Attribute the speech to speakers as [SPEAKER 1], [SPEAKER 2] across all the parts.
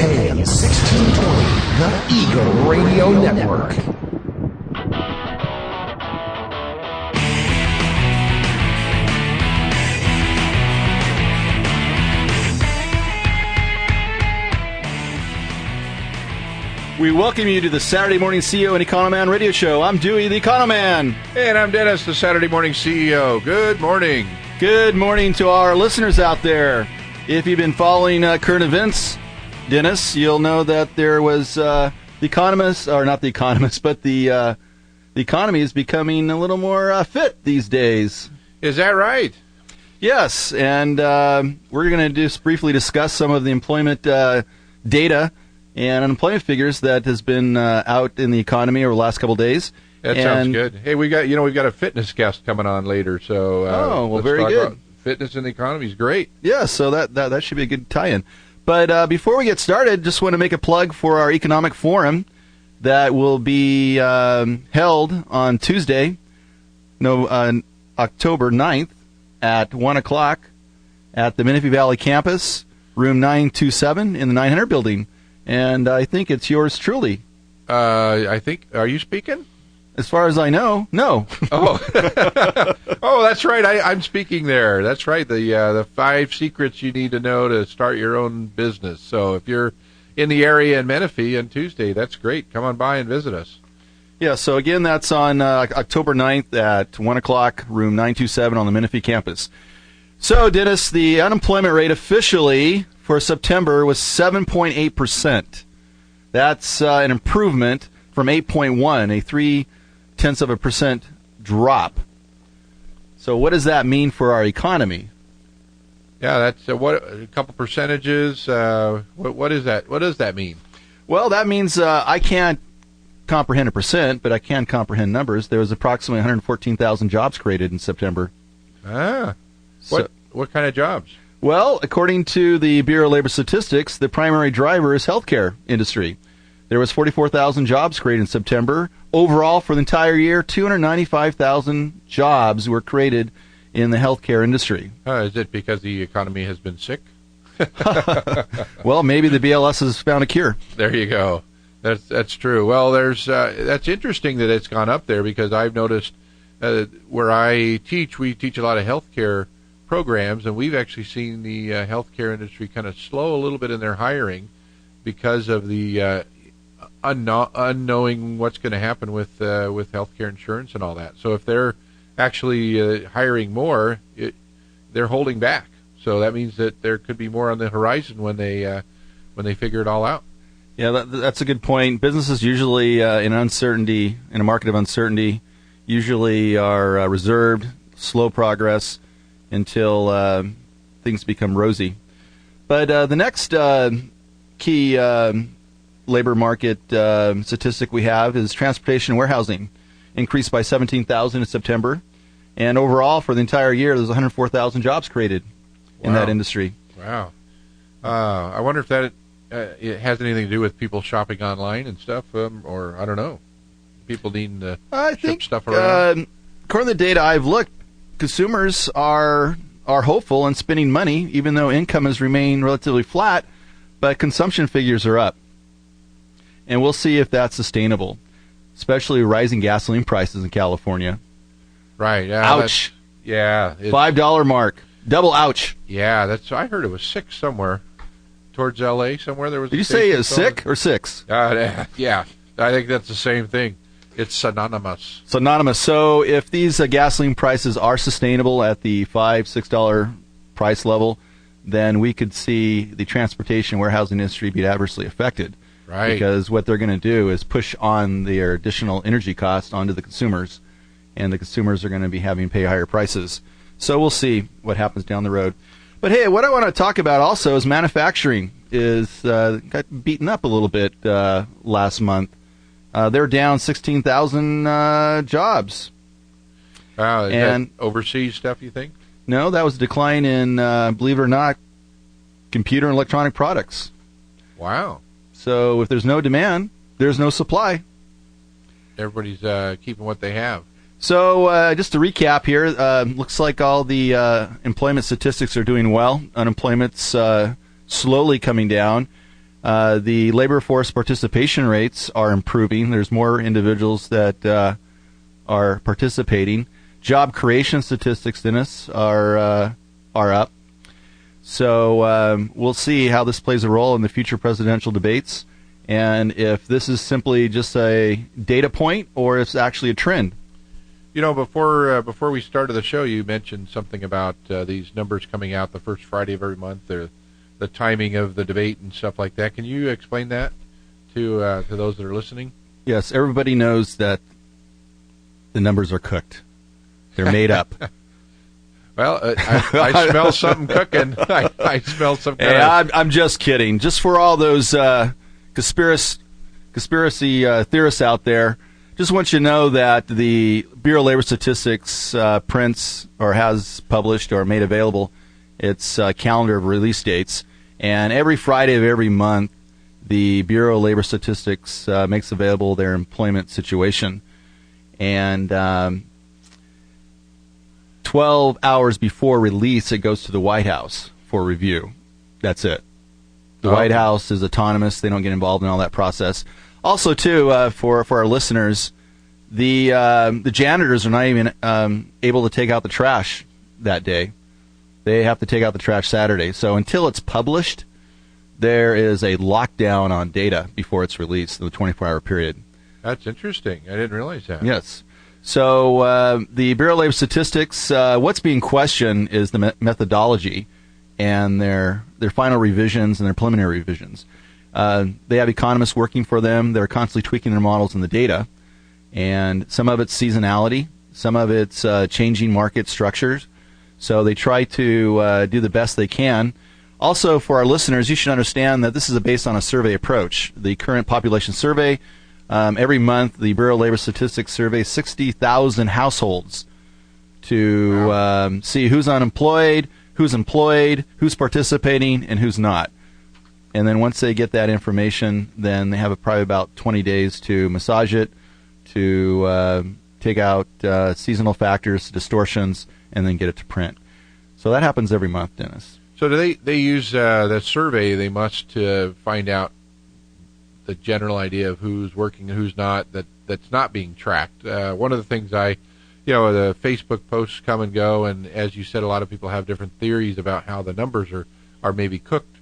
[SPEAKER 1] AM 1620, the Eagle Radio Network.
[SPEAKER 2] We welcome you to the Saturday Morning CEO and Economan radio show. I'm Dewey, the Economan.
[SPEAKER 3] And I'm Dennis, the Saturday Morning CEO. Good morning.
[SPEAKER 2] Good morning to our listeners out there. If you've been following current events, Dennis, you'll know that there was the economist, or not the economist, but the economy is becoming a little more fit these days.
[SPEAKER 3] Is that right?
[SPEAKER 2] Yes, and we're going to just briefly discuss some of the employment data and unemployment figures that has been out in the economy over the last couple of days.
[SPEAKER 3] That sounds good. Hey, we've got a fitness guest coming on later, so let's
[SPEAKER 2] very
[SPEAKER 3] talk
[SPEAKER 2] good.
[SPEAKER 3] About fitness in the economy is great.
[SPEAKER 2] Yeah, so that should be a good tie-in. But before we get started, just want to make a plug for our economic forum that will be held on Tuesday, October 9th at 1 o'clock at the Menifee Valley campus, room 927 in the 900 building. And I think it's yours truly.
[SPEAKER 3] Are you speaking?
[SPEAKER 2] As far as I know, no.
[SPEAKER 3] Oh, that's right. I'm speaking there. That's right. The 5 secrets you need to know to start your own business. So if you're in the area in Menifee on Tuesday, that's great. Come on by and visit us.
[SPEAKER 2] Yeah, so again, that's on October 9th at 1 o'clock, room 927 on the Menifee campus. So, Dennis, the unemployment rate officially for September was 7.8%. That's an improvement from 8.1, a 0.3% drop. So what does that mean for our economy?
[SPEAKER 3] Yeah, that's a couple percentages. What is that? What does that mean?
[SPEAKER 2] Well, that means I can't comprehend a percent, but I can comprehend numbers. There was approximately 114,000 jobs created in September.
[SPEAKER 3] What kind of jobs?
[SPEAKER 2] Well, according to the Bureau of Labor Statistics, the primary driver is healthcare industry. There was 44,000 jobs created in September. Overall, for the entire year, 295,000 jobs were created in the healthcare industry.
[SPEAKER 3] Is it because the economy has been sick?
[SPEAKER 2] Well, maybe the BLS has found a cure.
[SPEAKER 3] There you go. That's true. Well, that's interesting that it's gone up there, because I've noticed where I teach, we teach a lot of healthcare programs, and we've actually seen the healthcare industry kind of slow a little bit in their hiring because of the unknowing what's going to happen with healthcare insurance and all that. So if they're actually hiring more, they're holding back. So that means that there could be more on the horizon when they figure it all out.
[SPEAKER 2] Yeah, that's a good point. Businesses usually in a market of uncertainty, usually are reserved, slow progress until things become rosy. But the next key labor market statistic we have is transportation and warehousing. Increased by 17,000 in September. And overall, for the entire year, there's 104,000 jobs created in that industry.
[SPEAKER 3] Wow. I wonder if that it has anything to do with people shopping online and stuff, or I don't know. People needing to ship stuff around.
[SPEAKER 2] According to the data I've looked, consumers are hopeful and spending money, even though income has remained relatively flat, but consumption figures are up. And we'll see if that's sustainable, especially rising gasoline prices in California.
[SPEAKER 3] Right.
[SPEAKER 2] Ouch.
[SPEAKER 3] Yeah.
[SPEAKER 2] $5 mark. Double ouch.
[SPEAKER 3] Yeah, I heard it was 6 somewhere. Towards L.A. somewhere there was.
[SPEAKER 2] Did you say it was sick or 6?
[SPEAKER 3] Yeah, I think that's the same thing. It's synonymous.
[SPEAKER 2] So if these gasoline prices are sustainable at the $5-6 price level, then we could see the transportation warehousing industry be adversely affected.
[SPEAKER 3] Right.
[SPEAKER 2] Because what they're going to do is push on their additional energy costs onto the consumers, and the consumers are going to be having to pay higher prices. So we'll see what happens down the road. But hey, what I want to talk about also is manufacturing got beaten up a little bit last month. They're down 16,000 jobs.
[SPEAKER 3] Wow, is that overseas stuff, you think?
[SPEAKER 2] No, that was a decline in, believe it or not, computer and electronic products.
[SPEAKER 3] Wow.
[SPEAKER 2] So if there's no demand, there's no supply.
[SPEAKER 3] Everybody's keeping what they have.
[SPEAKER 2] So just to recap here, looks like all the employment statistics are doing well. Unemployment's slowly coming down. The labor force participation rates are improving. There's more individuals that are participating. Job creation statistics, Dennis, are up. So we'll see how this plays a role in the future presidential debates, and if this is simply just a data point or if it's actually a trend.
[SPEAKER 3] Before we started the show, you mentioned something about these numbers coming out the first Friday of every month, the timing of the debate and stuff like that. Can you explain that to those that are listening?
[SPEAKER 2] Yes, everybody knows that the numbers are cooked. They're made up.
[SPEAKER 3] Well, I smell something cooking. I smell some kind of...
[SPEAKER 2] I'm just kidding. Just for all those conspiracy theorists out there, just want you to know that the Bureau of Labor Statistics prints or has published or made available its calendar of release dates. And every Friday of every month, the Bureau of Labor Statistics makes available their employment situation. And 12 hours before release, it goes to the White House for review. That's it. The White House is autonomous. They don't get involved in all that process. Also, too, for our listeners, the janitors are not even able to take out the trash that day. They have to take out the trash Saturday. So until it's published, there is a lockdown on data before it's released in the 24-hour period.
[SPEAKER 3] That's interesting. I didn't realize that.
[SPEAKER 2] Yes. So the Bureau of Labor Statistics, what's being questioned is the methodology and their final revisions and their preliminary revisions. They have economists working for them. They're constantly tweaking their models and the data. And some of it's seasonality. Some of it's changing market structures. So they try to do the best they can. Also, for our listeners, you should understand that this is based on a survey approach. The current population survey, every month, the Bureau of Labor Statistics surveys 60,000 households to see who's unemployed, who's employed, who's participating, and who's not. And then once they get that information, then they have probably about 20 days to massage it, to take out seasonal factors, distortions, and then get it to print. So that happens every month, Dennis.
[SPEAKER 3] So do they use that survey? They must find out the general idea of who's working and who's not, that's not being tracked. One of the things the Facebook posts come and go, and as you said, a lot of people have different theories about how the numbers are maybe cooked.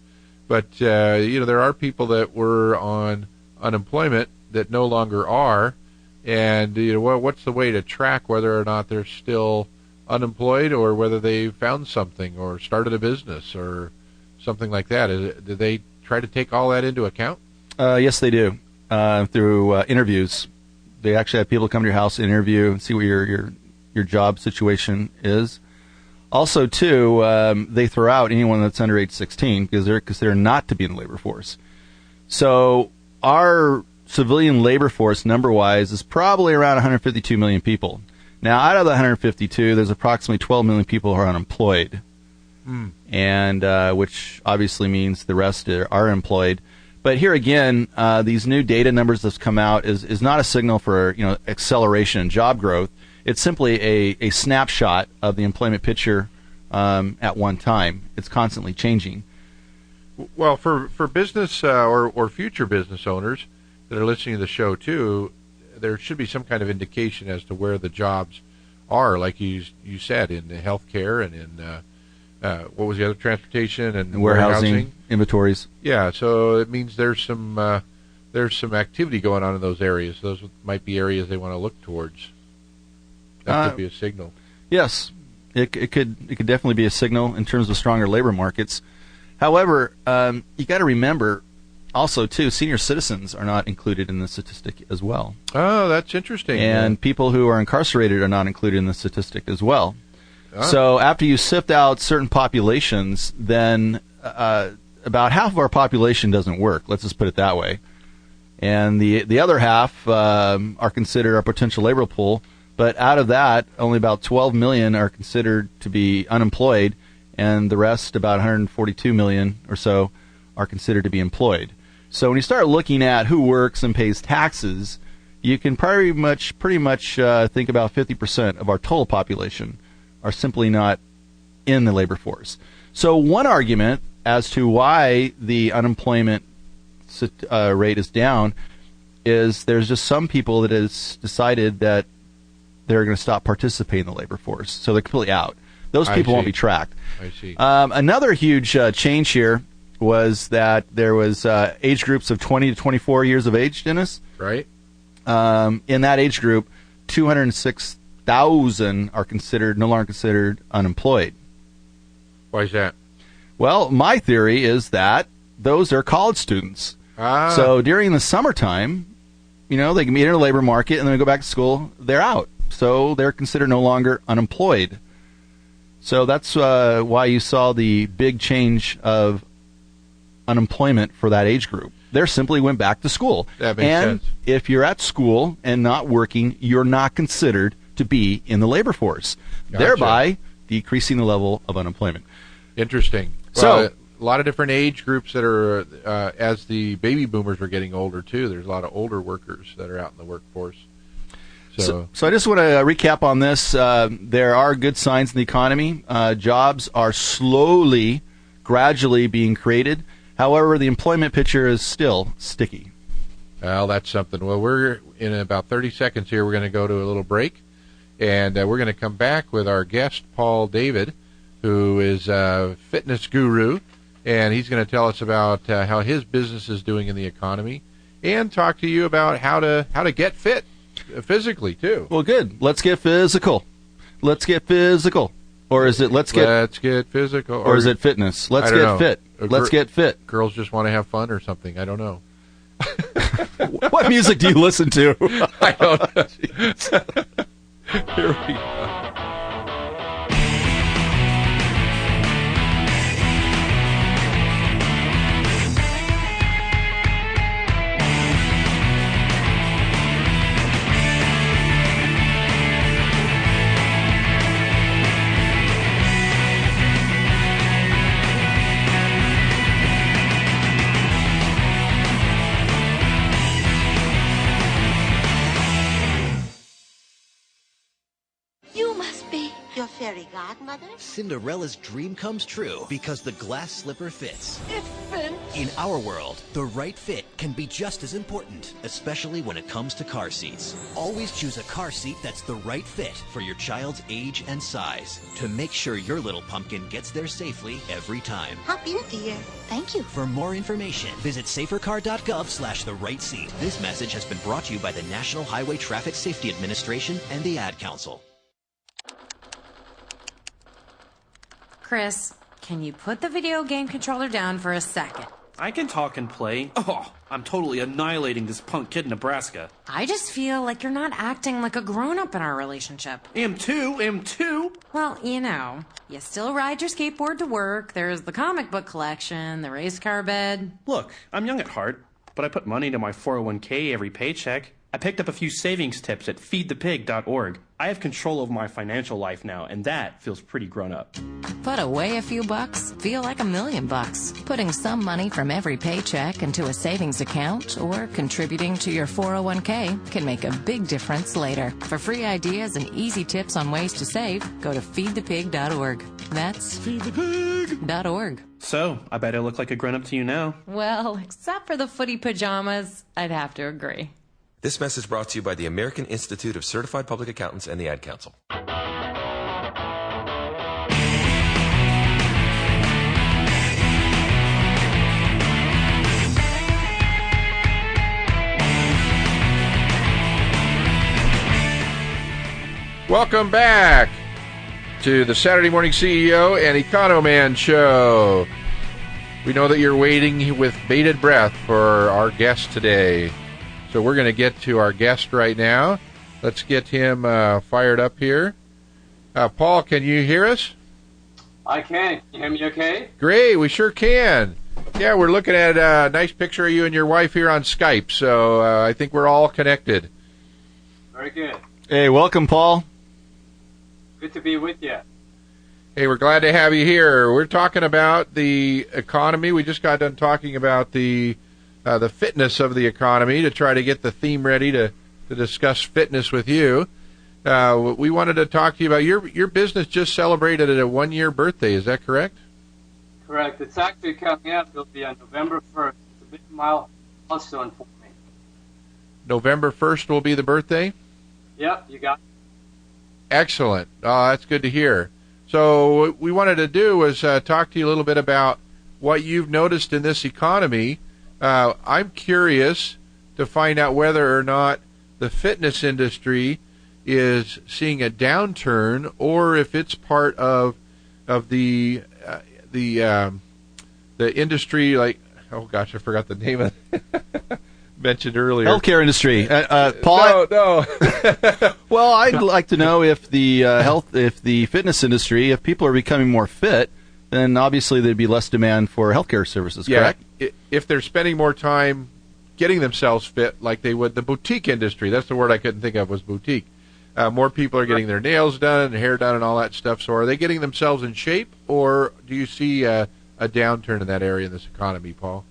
[SPEAKER 3] But, there are people that were on unemployment that no longer are, and, what's the way to track whether or not they're still unemployed or whether they found something or started a business or something like that? Do they try to take all that into account?
[SPEAKER 2] Yes, they do. Through interviews, they actually have people come to your house, interview, and see what your job situation is. Also, too, they throw out anyone that's under age 16 because they're considered not to be in the labor force. So our civilian labor force, number-wise, is probably around 152 million people. Now, out of the 152, there's approximately 12 million people who are unemployed, and which obviously means the rest are employed. But here again, these new data numbers that's come out is not a signal for acceleration in job growth. It's simply a snapshot of the employment picture at one time. It's constantly changing.
[SPEAKER 3] Well, for business or future business owners that are listening to the show too, there should be some kind of indication as to where the jobs are, like you said, in the healthcare and in what was the other, transportation and
[SPEAKER 2] warehousing, inventories.
[SPEAKER 3] Yeah, so it means there's some activity going on in those areas. Those might be areas they want to look towards. That could be a signal.
[SPEAKER 2] Yes, it could definitely be a signal in terms of stronger labor markets. However, you got to remember also too, senior citizens are not included in the statistic as well.
[SPEAKER 3] Oh, that's interesting.
[SPEAKER 2] And people who are incarcerated are not included in the statistic as well. So after you sift out certain populations, then about half of our population doesn't work. Let's just put it that way. And the other half are considered our potential labor pool. But out of that, only about 12 million are considered to be unemployed, and the rest, about 142 million or so, are considered to be employed. So when you start looking at who works and pays taxes, you can pretty much think about 50% of our total population are simply not in the labor force. So one argument as to why the unemployment rate is down is there's just some people that has decided that they're going to stop participating in the labor force, so they're completely out. Those people won't be tracked.
[SPEAKER 3] I see.
[SPEAKER 2] Another huge change here was that there was age groups of 20 to 24 years of age, Dennis.
[SPEAKER 3] Right.
[SPEAKER 2] In that age group, 206,000 are no longer considered unemployed.
[SPEAKER 3] Why is that?
[SPEAKER 2] Well, my theory is that those are college students. So during the summertime, they can be in the labor market and then go back to school. They're out. So they're considered no longer unemployed. So that's why you saw the big change of unemployment for that age group. They simply went back to school.
[SPEAKER 3] That makes sense.
[SPEAKER 2] If you're at school and not working, you're not considered to be in the labor force, thereby decreasing the level of unemployment.
[SPEAKER 3] Interesting.
[SPEAKER 2] So
[SPEAKER 3] a lot of different age groups that are, as the baby boomers are getting older too, there's a lot of older workers that are out in the workforce.
[SPEAKER 2] So I just want to recap on this. There are good signs in the economy. Jobs are gradually being created. However, the employment picture is still sticky.
[SPEAKER 3] Well, that's something. Well, we're in about 30 seconds here. We're going to go to a little break, and we're going to come back with our guest, Paul David, who is a fitness guru, and he's going to tell us about how his business is doing in the economy, and talk to you about how to get fit physically too.
[SPEAKER 2] Well, good. Let's get physical. Let's get physical. Or is it let's get
[SPEAKER 3] physical?
[SPEAKER 2] Or is it fitness? Let's get fit. Let's get fit.
[SPEAKER 3] Girls just want to have fun or something. I don't know.
[SPEAKER 2] What music do you listen to?
[SPEAKER 3] I don't know. Here we go.
[SPEAKER 4] Your fairy godmother?
[SPEAKER 5] Cinderella's dream comes true because the glass slipper fits.
[SPEAKER 4] It fits.
[SPEAKER 5] In our world, the right fit can be just as important, especially when it comes to car seats. Always choose a car seat that's the right fit for your child's age and size to make sure your little pumpkin gets there safely every time.
[SPEAKER 4] Hop in, dear. Thank you.
[SPEAKER 5] For more information, visit safercar.gov/the-right-seat. This message has been brought to you by the National Highway Traffic Safety Administration and the Ad Council.
[SPEAKER 6] Chris, can you put the video game controller down for a second?
[SPEAKER 7] I can talk and play. Oh, I'm totally annihilating this punk kid in Nebraska.
[SPEAKER 6] I just feel like you're not acting like a grown-up in our relationship.
[SPEAKER 7] Am too.
[SPEAKER 6] Well, you still ride your skateboard to work, there's the comic book collection, the race car bed.
[SPEAKER 7] Look, I'm young at heart, but I put money into my 401k every paycheck. I picked up a few savings tips at feedthepig.org. I have control over my financial life now, and that feels pretty grown up.
[SPEAKER 8] Put away a few bucks, feel like $1,000,000. Putting some money from every paycheck into a savings account or contributing to your 401k can make a big difference later. For free ideas and easy tips on ways to save, go to feedthepig.org. That's feedthepig.org.
[SPEAKER 7] So, I bet I look like a grown-up to you now.
[SPEAKER 6] Well, except for the footy pajamas, I'd have to agree.
[SPEAKER 9] This message brought to you by the American Institute of Certified Public Accountants and the Ad Council.
[SPEAKER 3] Welcome back to the Saturday Morning CEO and Economan Show. We know that you're waiting with bated breath for our guest today. So we're going to get to our guest right now. Let's get him fired up here. Paul, can you hear us?
[SPEAKER 10] I can. Can you hear me okay?
[SPEAKER 3] Great, we sure can. Yeah, we're looking at a nice picture of you and your wife here on Skype, so I think we're all connected.
[SPEAKER 10] Very good.
[SPEAKER 2] Hey, welcome, Paul.
[SPEAKER 10] Good to be with you.
[SPEAKER 3] Hey, we're glad to have you here. We're talking about the economy. We just got done talking about the fitness of the economy to try to get the theme ready to discuss fitness with you. We wanted to talk to you about your business just celebrated a 1-year birthday. Is that correct?
[SPEAKER 10] Correct. It's actually coming up. It'll be on November 1st. It's a big milestone for me.
[SPEAKER 3] November 1st will be the birthday?
[SPEAKER 10] Yep, you got it.
[SPEAKER 3] Excellent. That's good to hear. So what we wanted to do was talk to you a little bit about what you've noticed in this economy. I'm curious to find out whether or not the fitness industry is seeing a downturn, or if it's part of the industry, like, oh gosh, I forgot the name of it. Mentioned earlier.
[SPEAKER 2] Healthcare industry. Paul.
[SPEAKER 3] No.
[SPEAKER 2] Well, I'd like to know if the if the fitness industry, if people are becoming more fit, then obviously there'd be less demand for healthcare services. Correct?
[SPEAKER 3] If they're spending more time getting themselves fit, like they would the boutique industry. That's the word I couldn't think of, was boutique. More people are getting their nails done and hair done and all that stuff. So are they getting themselves in shape, or do you see a downturn in that area in this economy, Paul?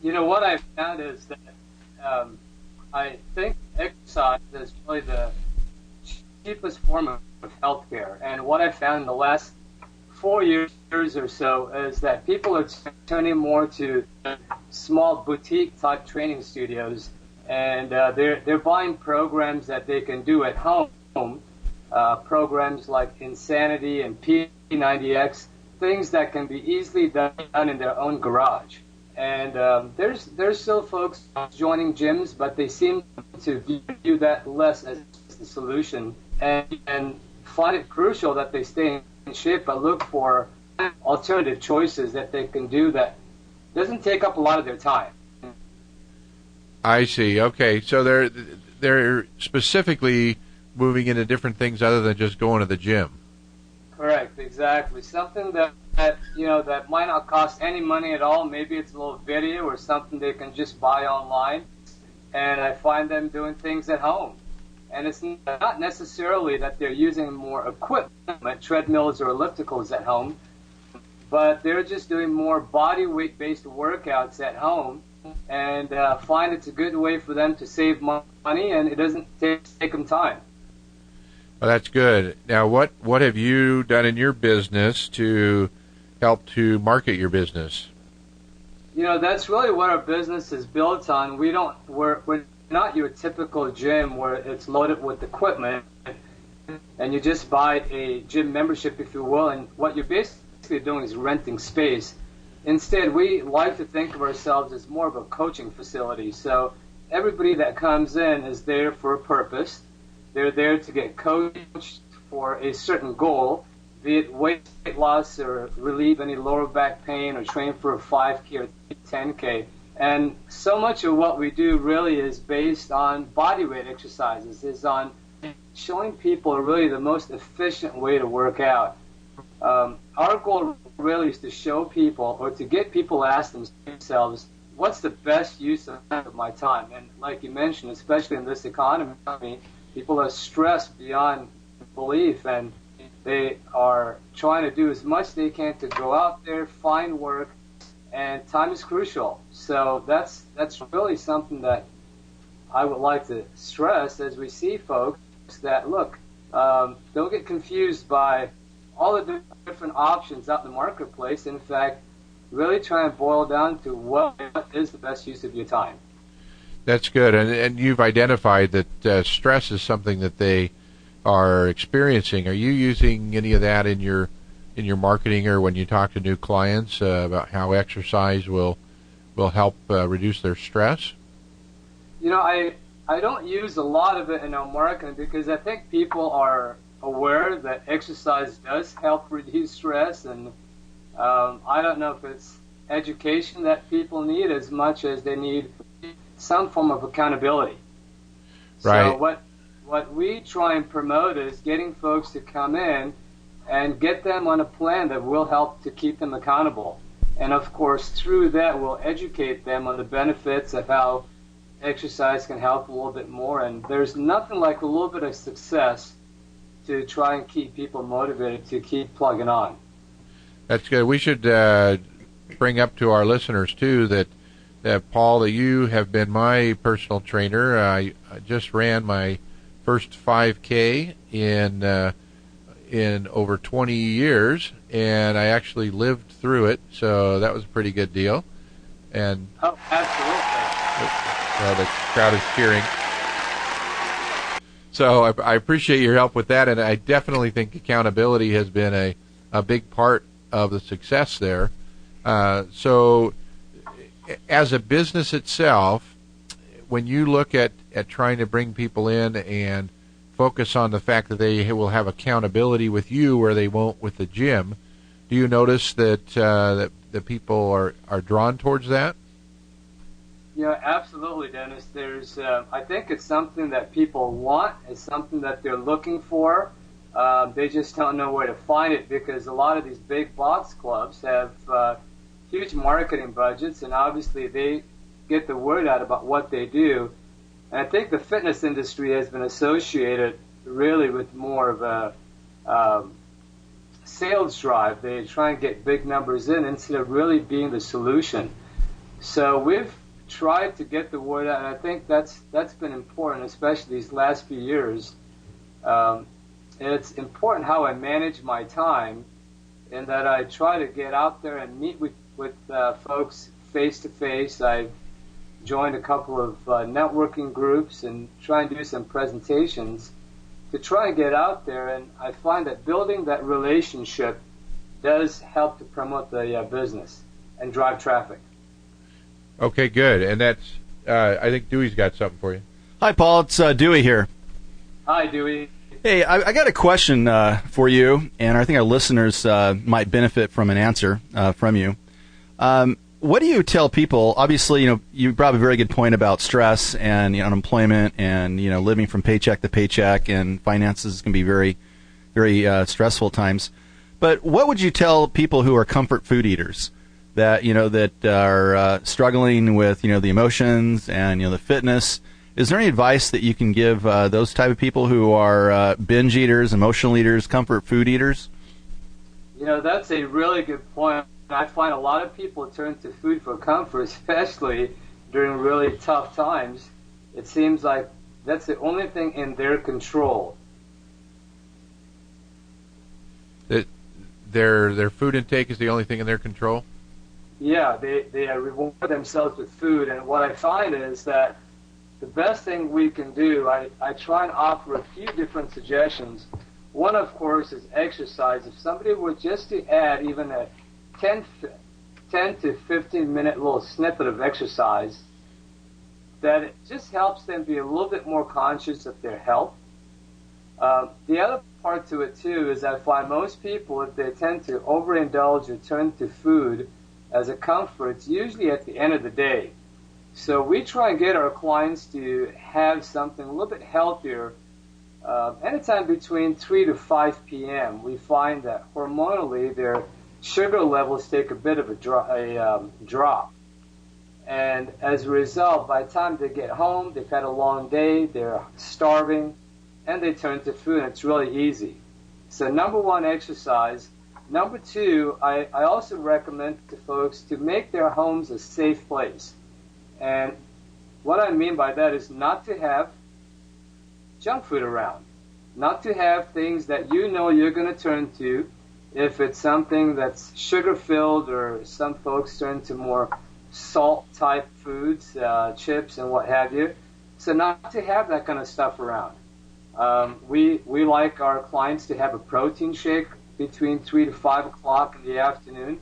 [SPEAKER 10] You know, what I've found is that I think exercise is really the cheapest form of healthcare. And what I've found in the last 4 years or so is that people are turning more to small boutique-type training studios, and they're buying programs that they can do at home, programs like Insanity and P90X, things that can be easily done in their own garage. And there's still folks joining gyms, but they seem to view that less as the solution, and find it crucial that they stay in shape, but look for alternative choices that they can do that doesn't take up a lot of their time.
[SPEAKER 3] I see. Okay, so they're specifically moving into different things other than just going to the gym.
[SPEAKER 10] Correct, exactly. Something that that might not cost any money at all. Maybe it's a little video or something they can just buy online. And I find them doing things at home. And it's not necessarily that they're using more equipment, treadmills or ellipticals at home, but they're just doing more body weight based workouts at home, and find it's a good way for them to save money, and it doesn't take them time.
[SPEAKER 3] Well, that's good. Now, what have you done in your business to help to market your business?
[SPEAKER 10] You know, that's really what our business is built on. We're not your typical gym where it's loaded with equipment and you just buy a gym membership, if you will, and what you're basically doing is renting space. Instead, we like to think of ourselves as more of a coaching facility. So everybody that comes in is there for a purpose. They're there to get coached for a certain goal, be it weight loss or relieve any lower back pain or train for a 5K or 10K. And so much of what we do really is based on body weight exercises, is on showing people really the most efficient way to work out. Our goal really is to show people, or to get people to ask themselves, what's the best use of my time? And like you mentioned, especially in this economy, people are stressed beyond belief, and they are trying to do as much as they can to go out there, find work, and time is crucial. So that's really something that I would like to stress as we see folks that, look, don't get confused by all the different options out in the marketplace. In fact, really try and boil down to what is the best use of your time.
[SPEAKER 3] That's good. And you've identified that stress is something that they are experiencing. Are you using any of that in your marketing, or when you talk to new clients about how exercise will help reduce their stress?
[SPEAKER 10] You know, I don't use a lot of it in our marketing because I think people are aware that exercise does help reduce stress, and I don't know if it's education that people need as much as they need some form of accountability.
[SPEAKER 3] Right.
[SPEAKER 10] So what we try and promote is getting folks to come in and get them on a plan that will help to keep them accountable. And of course, through that, we'll educate them on the benefits of how exercise can help a little bit more. And there's nothing like a little bit of success to try and keep people motivated to keep plugging on.
[SPEAKER 3] That's good. We should bring up to our listeners, too, that Paul, that you have been my personal trainer. I just ran my first 5K in over 20 years, and I actually lived through it, so that was a pretty good deal. And
[SPEAKER 10] absolutely.
[SPEAKER 3] well, the crowd is cheering. So I appreciate your help with that, and I definitely think accountability has been a big part of the success there. So as a business itself, when you look at trying to bring people in and focus on the fact that they will have accountability with you where they won't with the gym, do you notice that that people are drawn towards that?
[SPEAKER 10] Yeah, absolutely, Dennis. There's, I think it's something that people want. It's something that they're looking for. They just don't know where to find it because a lot of these big box clubs have huge marketing budgets, and obviously they get the word out about what they do. And I think the fitness industry has been associated really with more of a sales drive. They try and get big numbers in instead of really being the solution. So we've tried to get the word out, and I think that's been important, especially these last few years. It's important how I manage my time, in that I try to get out there and meet with folks face to face. I've joined a couple of networking groups and try and do some presentations to try and get out there, and I find that building that relationship does help to promote the business and drive traffic.
[SPEAKER 3] Okay, good. And that's, I think Dewey's got something for you.
[SPEAKER 2] Hi, Paul. It's Dewey here.
[SPEAKER 10] Hi, Dewey.
[SPEAKER 2] Hey, I got a question for you, and I think our listeners might benefit from an answer from you. What do you tell people? Obviously, you brought up a very good point about stress and unemployment and living from paycheck to paycheck, and finances can be very, very stressful times. But what would you tell people who are comfort food eaters that that are struggling with the emotions and the fitness? Is there any advice that you can give those type of people who are binge eaters, emotional eaters, comfort food eaters?
[SPEAKER 10] That's a really good point. I find a lot of people turn to food for comfort, especially during really tough times. It seems like that's the only thing in their control.
[SPEAKER 3] Their food intake is the only thing in their control?
[SPEAKER 10] Yeah, they reward themselves with food, and what I find is that the best thing we can do, I try and offer a few different suggestions. One, of course, is exercise. If somebody were just to add even a 10 to 15 minute little snippet of exercise, that it just helps them be a little bit more conscious of their health. The other part to it too is I find most people, if they tend to overindulge or turn to food as a comfort, it's usually at the end of the day. So we try and get our clients to have something a little bit healthier anytime between 3 to 5 p.m. We find that hormonally their sugar levels take a bit of a drop. And as a result, by the time they get home, they've had a long day, they're starving, and they turn to food, and it's really easy. So number one, exercise. Number two, I also recommend to folks to make their homes a safe place. And what I mean by that is not to have junk food around, not to have things that you're going to turn to. If it's something that's sugar-filled, or some folks turn to more salt-type foods, chips and what have you. So not to have that kind of stuff around. We like our clients to have a protein shake between 3 to 5 o'clock in the afternoon,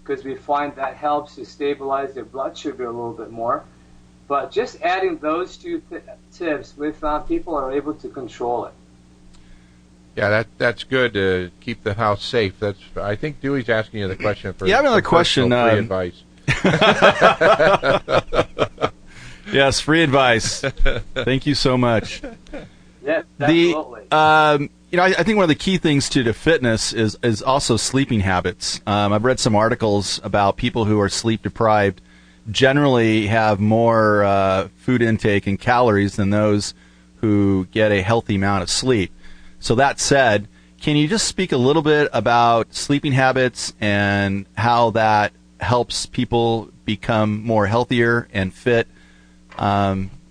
[SPEAKER 10] because we find that helps to stabilize their blood sugar a little bit more. But just adding those two tips, we found people are able to control it.
[SPEAKER 3] Yeah, that's good to keep the house safe. I think Dewey's asking you the question for.
[SPEAKER 2] Yeah, I have another question.
[SPEAKER 3] Free advice.
[SPEAKER 2] Yes, free advice. Thank you so much.
[SPEAKER 10] Yes, absolutely.
[SPEAKER 2] I think one of the key things to fitness is also sleeping habits. I've read some articles about people who are sleep deprived generally have more food intake and calories than those who get a healthy amount of sleep. So that said, can you just speak a little bit about sleeping habits and how that helps people become more healthier and fit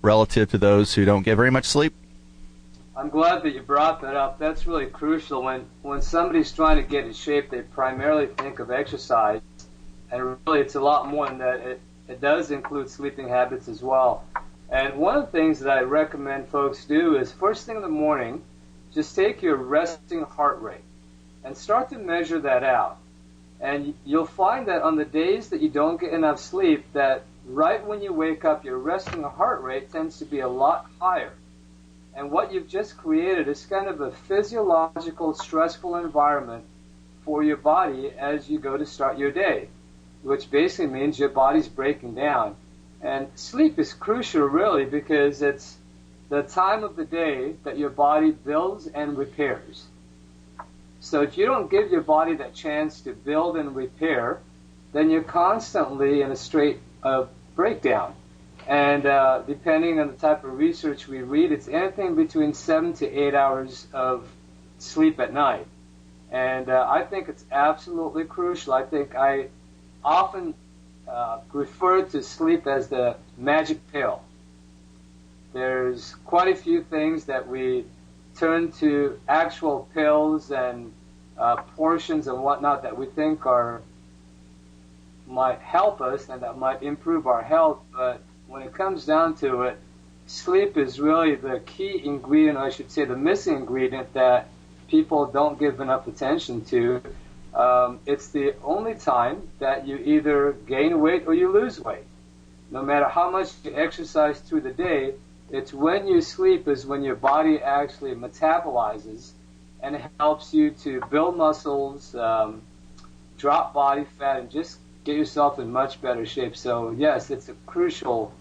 [SPEAKER 2] relative to those who don't get very much sleep?
[SPEAKER 10] I'm glad that you brought that up. That's really crucial. When somebody's trying to get in shape, they primarily think of exercise, and really it's a lot more than that. it does include sleeping habits as well. And one of the things that I recommend folks do is first thing in the morning, just take your resting heart rate and start to measure that out. And you'll find that on the days that you don't get enough sleep, that right when you wake up, your resting heart rate tends to be a lot higher. And what you've just created is kind of a physiological, stressful environment for your body as you go to start your day, which basically means your body's breaking down. And sleep is crucial, really, because it's the time of the day that your body builds and repairs. So if you don't give your body that chance to build and repair, then you're constantly in a state of breakdown. And depending on the type of research we read, it's anything between 7 to 8 hours of sleep at night. And I think it's absolutely crucial. I think I often refer to sleep as the magic pill. There's quite a few things that we turn to actual pills and portions and whatnot that we think might help us and that might improve our health, but when it comes down to it, sleep is really the key ingredient, I should say the missing ingredient that people don't give enough attention to. It's the only time that you either gain weight or you lose weight. No matter how much you exercise through the day, it's when you sleep is when your body actually metabolizes, and it helps you to build muscles, drop body fat, and just get yourself in much better shape. So yes, it's a crucial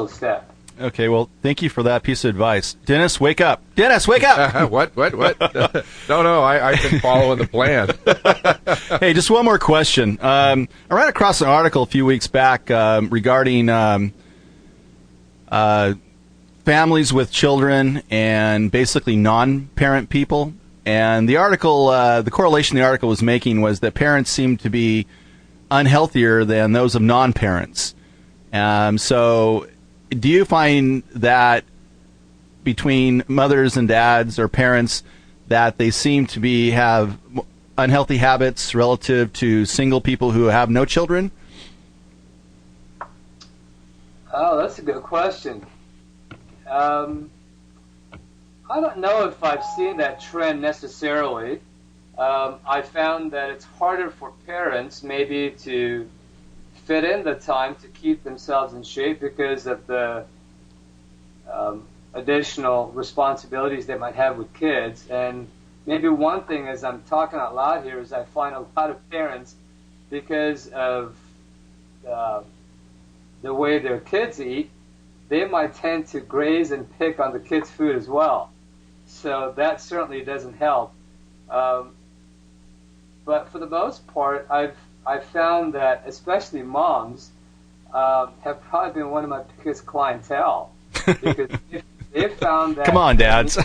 [SPEAKER 10] step.
[SPEAKER 2] Okay, well, thank you for that piece of advice. Dennis, wake up. Dennis, wake up!
[SPEAKER 3] What? No, I've been following the plan.
[SPEAKER 2] Hey, just one more question. I ran across an article a few weeks back regarding families with children and basically non-parent people. And the article, the correlation the article was making was that parents seem to be unhealthier than those of non-parents. So do you find that between mothers and dads or parents that they seem to have unhealthy habits relative to single people who have no children?
[SPEAKER 10] Oh, that's a good question. I don't know if I've seen that trend necessarily. I found that it's harder for parents maybe to fit in the time to keep themselves in shape because of the additional responsibilities they might have with kids. And maybe one thing, as I'm talking out loud here, is I find a lot of parents, because of the way their kids eat, they might tend to graze and pick on the kids' food as well. So that certainly doesn't help. But for the most part, I've found that especially moms have probably been one of my biggest clientele, because they've found that.
[SPEAKER 2] Come on, dads.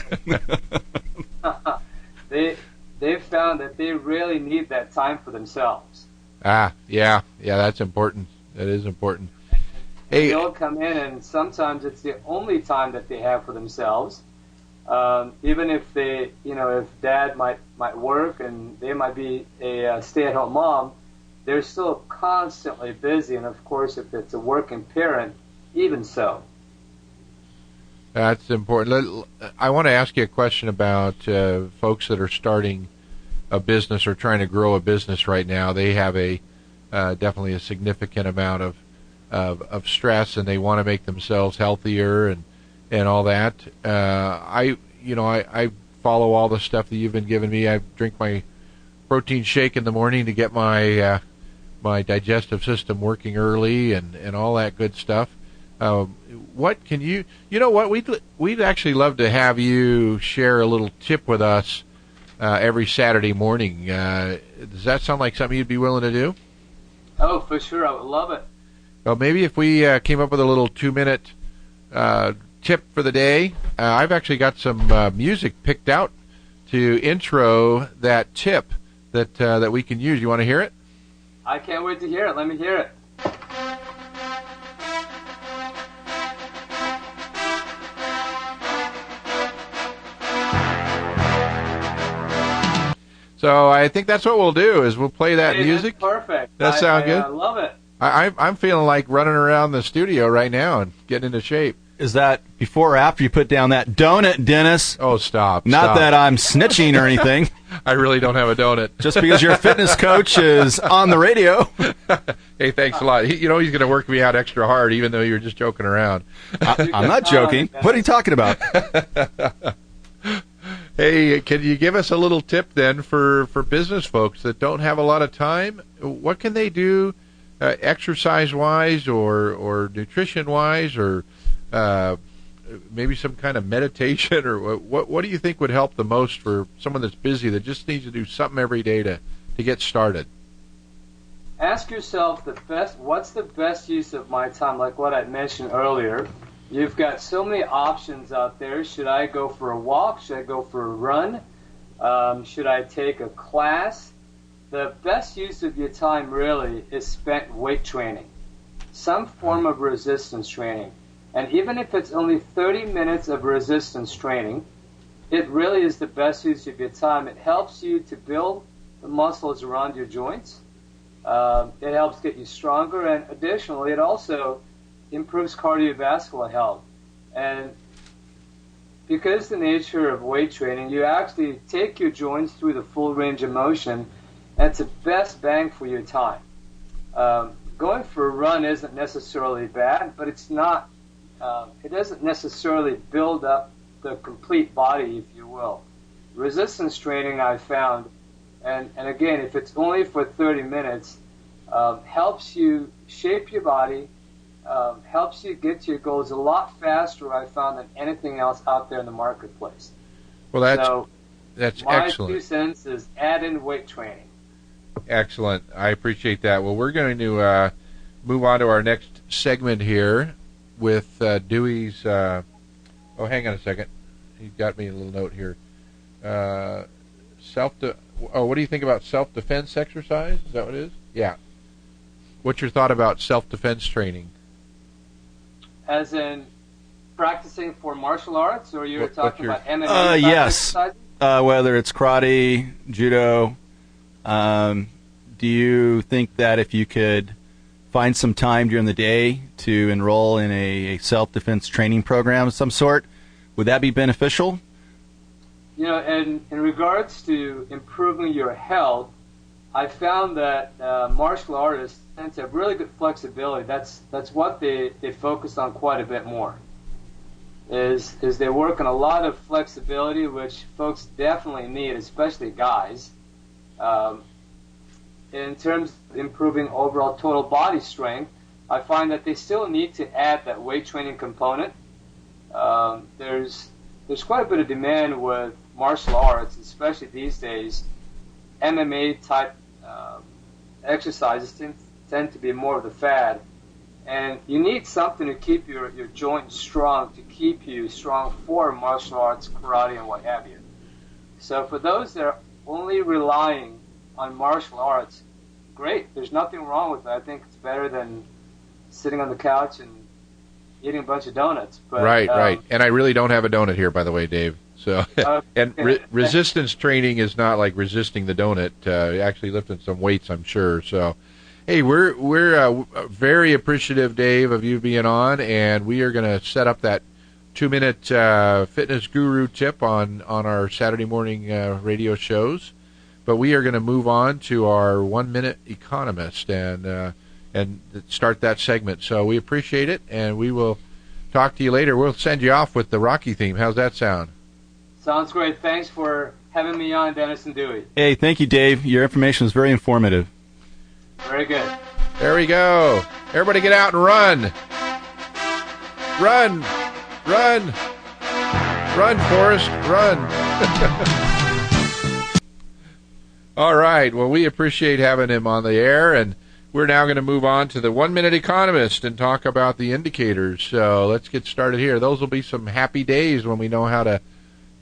[SPEAKER 10] They've found that they really need that time for themselves.
[SPEAKER 3] Yeah, that's important. That is important. Hey,
[SPEAKER 10] they'll come in, and sometimes it's the only time that they have for themselves. Even if if dad might work and they might be a stay-at-home mom, they're still constantly busy. And of course, if it's a working parent, even so.
[SPEAKER 3] That's important. I want to ask you a question about folks that are starting a business or trying to grow a business right now. They have definitely a significant amount of stress, and they want to make themselves healthier and all that. I follow all the stuff that you've been giving me. I drink my protein shake in the morning to get my digestive system working early and all that good stuff. What can you know what we'd actually love to have you share a little tip with us every Saturday morning. Does that sound like something you'd be willing to do?
[SPEAKER 10] Oh, for sure, I would love it.
[SPEAKER 3] Well, maybe if we came up with a little 2-minute tip for the day. I've actually got some music picked out to intro that tip that we can use. You want to hear it?
[SPEAKER 10] I can't wait to hear it. Let me hear it.
[SPEAKER 3] So I think that's what we'll do is we'll play that music.
[SPEAKER 10] That's perfect.
[SPEAKER 3] That sound good?
[SPEAKER 10] I love it.
[SPEAKER 3] I'm feeling like running around the studio right now and getting into shape.
[SPEAKER 2] Is that before or after you put down that donut, Dennis?
[SPEAKER 3] Oh, stop.
[SPEAKER 2] Not that I'm snitching or anything.
[SPEAKER 3] I really don't have a donut.
[SPEAKER 2] Just because your fitness coach is on the radio.
[SPEAKER 3] Hey, thanks a lot. He's going to work me out extra hard, even though you were just joking around.
[SPEAKER 2] I'm not joking. What are you talking about?
[SPEAKER 3] Hey, can you give us a little tip then for business folks that don't have a lot of time? What can they do exercise-wise or nutrition-wise or maybe some kind of meditation, or what do you think would help the most for someone that's busy that just needs to do something every day to get started?
[SPEAKER 10] Ask yourself what's the best use of my time, like what I mentioned earlier. You've got so many options out there. Should I go for a walk? Should I go for a run? Should I take a class? The best use of your time really is spent weight training, some form of resistance training. And even if it's only 30 minutes of resistance training, it really is the best use of your time. It helps you to build the muscles around your joints. It helps get you stronger, and additionally, it also improves cardiovascular health. And because the nature of weight training, you actually take your joints through the full range of motion, and it's the best bang for your time. Going for a run isn't necessarily bad, but it's not. It doesn't necessarily build up the complete body, if you will. Resistance training, I found, and again, if it's only for 30 minutes, helps you shape your body, helps you get to your goals a lot faster, I found, than anything else out there in the marketplace.
[SPEAKER 3] Well, that's excellent.
[SPEAKER 10] My 2 cents is add in weight training.
[SPEAKER 3] Excellent. I appreciate that. Well, we're going to move on to our next segment here with Dewey's. Oh, hang on a second. He got me a little note here. What do you think about self-defense exercise? Is that what it is? Yeah. What's your thought about self-defense training?
[SPEAKER 10] As in practicing for martial arts, or you're talking about MMA?
[SPEAKER 2] Yes. Whether it's karate, judo. Do you think that if you could find some time during the day to enroll in a self-defense training program of some sort, would that be beneficial?
[SPEAKER 10] You know, in regards to improving your health, I found that martial artists tend to have really good flexibility. That's what they focus on quite a bit more. Is they work on a lot of flexibility, which folks definitely need, especially guys. In terms of improving overall total body strength, I find that they still need to add that weight training component. There's quite a bit of demand with martial arts, especially these days. MMA type exercises tend to be more of the fad, and you need something to keep your joints strong, to keep you strong for martial arts, karate, and what have you. So for those that are only relying on martial arts, great. There's nothing wrong with it. I think it's better than sitting on the couch and eating a bunch of donuts. But,
[SPEAKER 3] right. And I really don't have a donut here, by the way, Dave. So, and resistance training is not like resisting the donut. Actually lifting some weights, I'm sure. So, hey, we're very appreciative, Dave, of you being on, and we are going to set up that 2-minute fitness guru tip on our Saturday morning radio shows. But we are going to move on to our 1-minute economist and start that segment. So we appreciate it, and we will talk to you later. We'll send you off with the Rocky theme. How's that sound?
[SPEAKER 10] Sounds great. Thanks for having me on, Dennis and Dewey.
[SPEAKER 2] Hey, thank you, Dave. Your information was very informative.
[SPEAKER 10] Very good.
[SPEAKER 3] There we go. Everybody get out and run. Run. Run. Run, Forrest. Run. All right. Well, we appreciate having him on the air, and we're now going to move on to the 1-minute economist and talk about the indicators. So let's get started here. Those will be some happy days when we know how to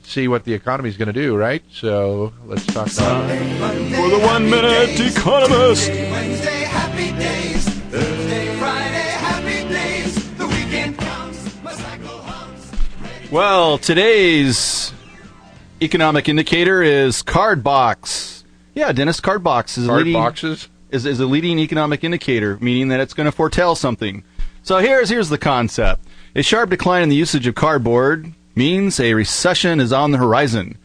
[SPEAKER 3] see what the economy is going to do, right? So let's talk about it.
[SPEAKER 2] For the 1-minute economist.
[SPEAKER 11] Wednesday, happy days. Thursday, Friday, happy days. The weekend comes, my cycle hums.
[SPEAKER 2] Well, today's economic indicator is Cardbox. Yeah, Dennis, Cardbox is
[SPEAKER 3] Card boxes?
[SPEAKER 2] is a leading economic indicator, meaning that it's going to foretell something. So here's the concept. A sharp decline in the usage of cardboard means a recession is on the horizon,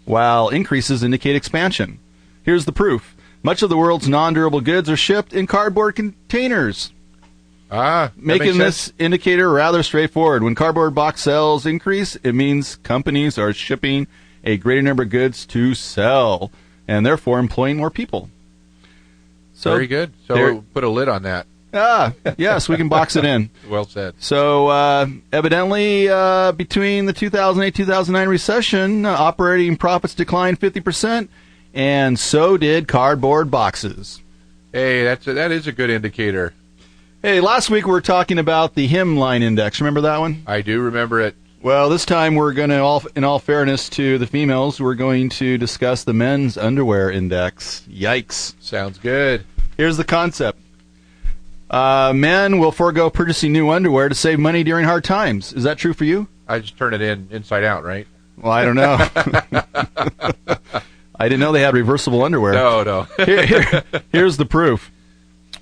[SPEAKER 2] while increases indicate expansion. Here's the proof. Much of the world's non-durable goods are shipped in cardboard containers. Making this indicator rather straightforward. When cardboard box sales increase, it means companies are shipping a greater number of goods to sell, and therefore employing more people. So
[SPEAKER 3] very good. So put a lid on that.
[SPEAKER 2] Yes, we can box it in.
[SPEAKER 3] Well said.
[SPEAKER 2] So evidently, between the 2008-2009 recession, operating profits declined 50%, and so did cardboard boxes.
[SPEAKER 3] Hey, that is a good indicator.
[SPEAKER 2] Hey, last week we were talking about the hemline index. Remember that one?
[SPEAKER 3] I do remember it.
[SPEAKER 2] Well, this time we're going to, in all fairness to the females, we're going to discuss the men's underwear index. Yikes.
[SPEAKER 3] Sounds good.
[SPEAKER 2] Here's the concept. Men will forego purchasing new underwear to save money during hard times. Is that true for you?
[SPEAKER 3] I just turn it inside out, right?
[SPEAKER 2] Well, I don't know. I didn't know they had reversible underwear.
[SPEAKER 3] No.
[SPEAKER 2] Here's the proof.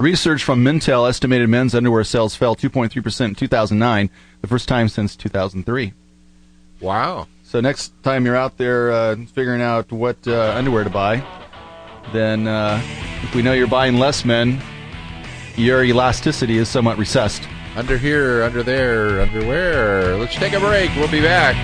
[SPEAKER 2] Research from Mintel estimated men's underwear sales fell 2.3% in 2009, the first time since 2003.
[SPEAKER 3] Wow.
[SPEAKER 2] So next time you're out there figuring out what underwear to buy, then if we know you're buying less men, your elasticity is somewhat recessed.
[SPEAKER 3] Under here, under there, underwear. Let's take a break. We'll be back.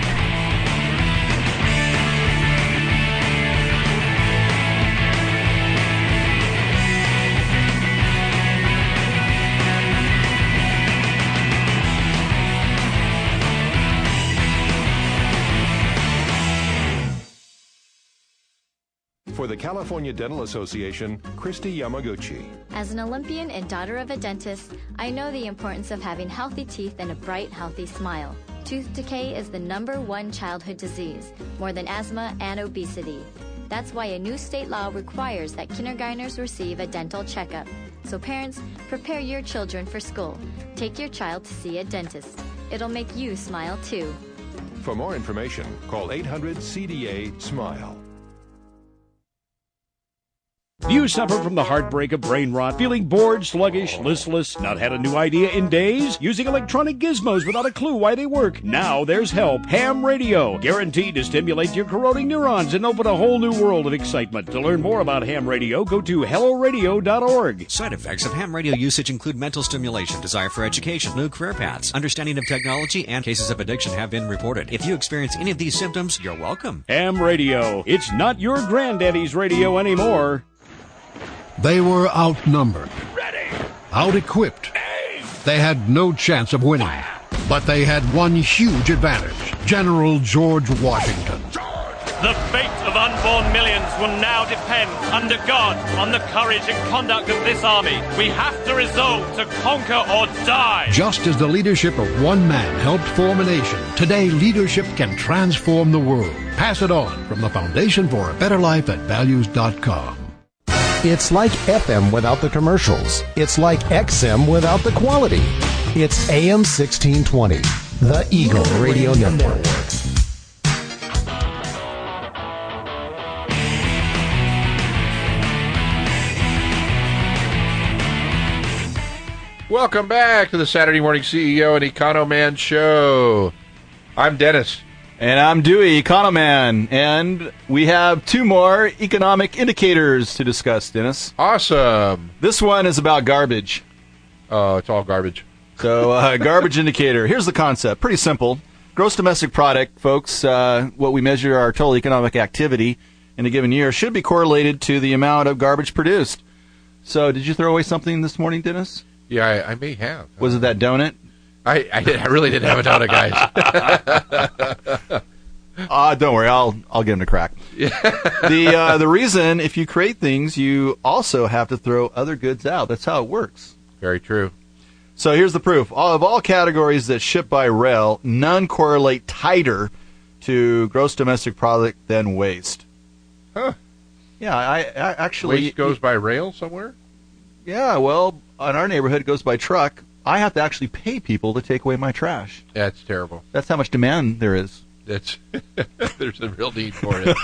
[SPEAKER 12] For the California Dental Association, Christy Yamaguchi.
[SPEAKER 13] As an Olympian and daughter of a dentist, I know the importance of having healthy teeth and a bright, healthy smile. Tooth decay is the #1 childhood disease, more than asthma and obesity. That's why a new state law requires that kindergartners receive a dental checkup. So parents, prepare your children for school. Take your child to see a dentist. It'll make you smile too.
[SPEAKER 12] For more information, call 800-CDA-SMILE.
[SPEAKER 14] Do you suffer from the heartbreak of brain rot, feeling bored, sluggish, listless, not had a new idea in days, using electronic gizmos without a clue why they work? Now there's help. Ham Radio, guaranteed to stimulate your corroding neurons and open a whole new world of excitement. To learn more about Ham Radio, go to helloradio.org.
[SPEAKER 15] Side effects of ham radio usage include mental stimulation, desire for education, new career paths, understanding of technology, and cases of addiction have been reported. If you experience any of these symptoms, you're welcome.
[SPEAKER 14] Ham Radio. It's not your granddaddy's radio anymore.
[SPEAKER 16] They were outnumbered, out-equipped. They had no chance of winning, but they had one huge advantage: General George Washington.
[SPEAKER 17] The fate of unborn millions will now depend, under God, on the courage and conduct of this army. We have to resolve to conquer or die.
[SPEAKER 16] Just as the leadership of one man helped form a nation, today leadership can transform the world. Pass it on from the Foundation for a Better Life at Values.com.
[SPEAKER 1] It's like FM without the commercials. It's like XM without the quality. It's AM 1620, the Eagle Radio Network.
[SPEAKER 3] Welcome back to the Saturday Morning CEO and Economan Show. I'm Dennis.
[SPEAKER 2] And I'm Dewey, Economan, and we have two more economic indicators to discuss, Dennis.
[SPEAKER 3] Awesome.
[SPEAKER 2] This one is about garbage.
[SPEAKER 3] Oh, it's all garbage.
[SPEAKER 2] So, garbage indicator. Here's the concept. Pretty simple. Gross domestic product, folks, what we measure our total economic activity in a given year, should be correlated to the amount of garbage produced. So, did you throw away something this morning, Dennis?
[SPEAKER 3] Yeah, I may have.
[SPEAKER 2] Was it that donut?
[SPEAKER 3] I really didn't have a donut,
[SPEAKER 2] guys. Don't worry, I'll give him a crack. The reason, if you create things, you also have to throw other goods out. That's how it works.
[SPEAKER 3] Very true.
[SPEAKER 2] So here's the proof. Of all categories that ship by rail, none correlate tighter to gross domestic product than waste.
[SPEAKER 3] Huh.
[SPEAKER 2] Yeah, I actually...
[SPEAKER 3] Waste goes by rail somewhere?
[SPEAKER 2] Yeah, well, in our neighborhood, it goes by truck. I have to actually pay people to take away my trash.
[SPEAKER 3] That's terrible.
[SPEAKER 2] That's how much demand there is.
[SPEAKER 3] There's a real need for it.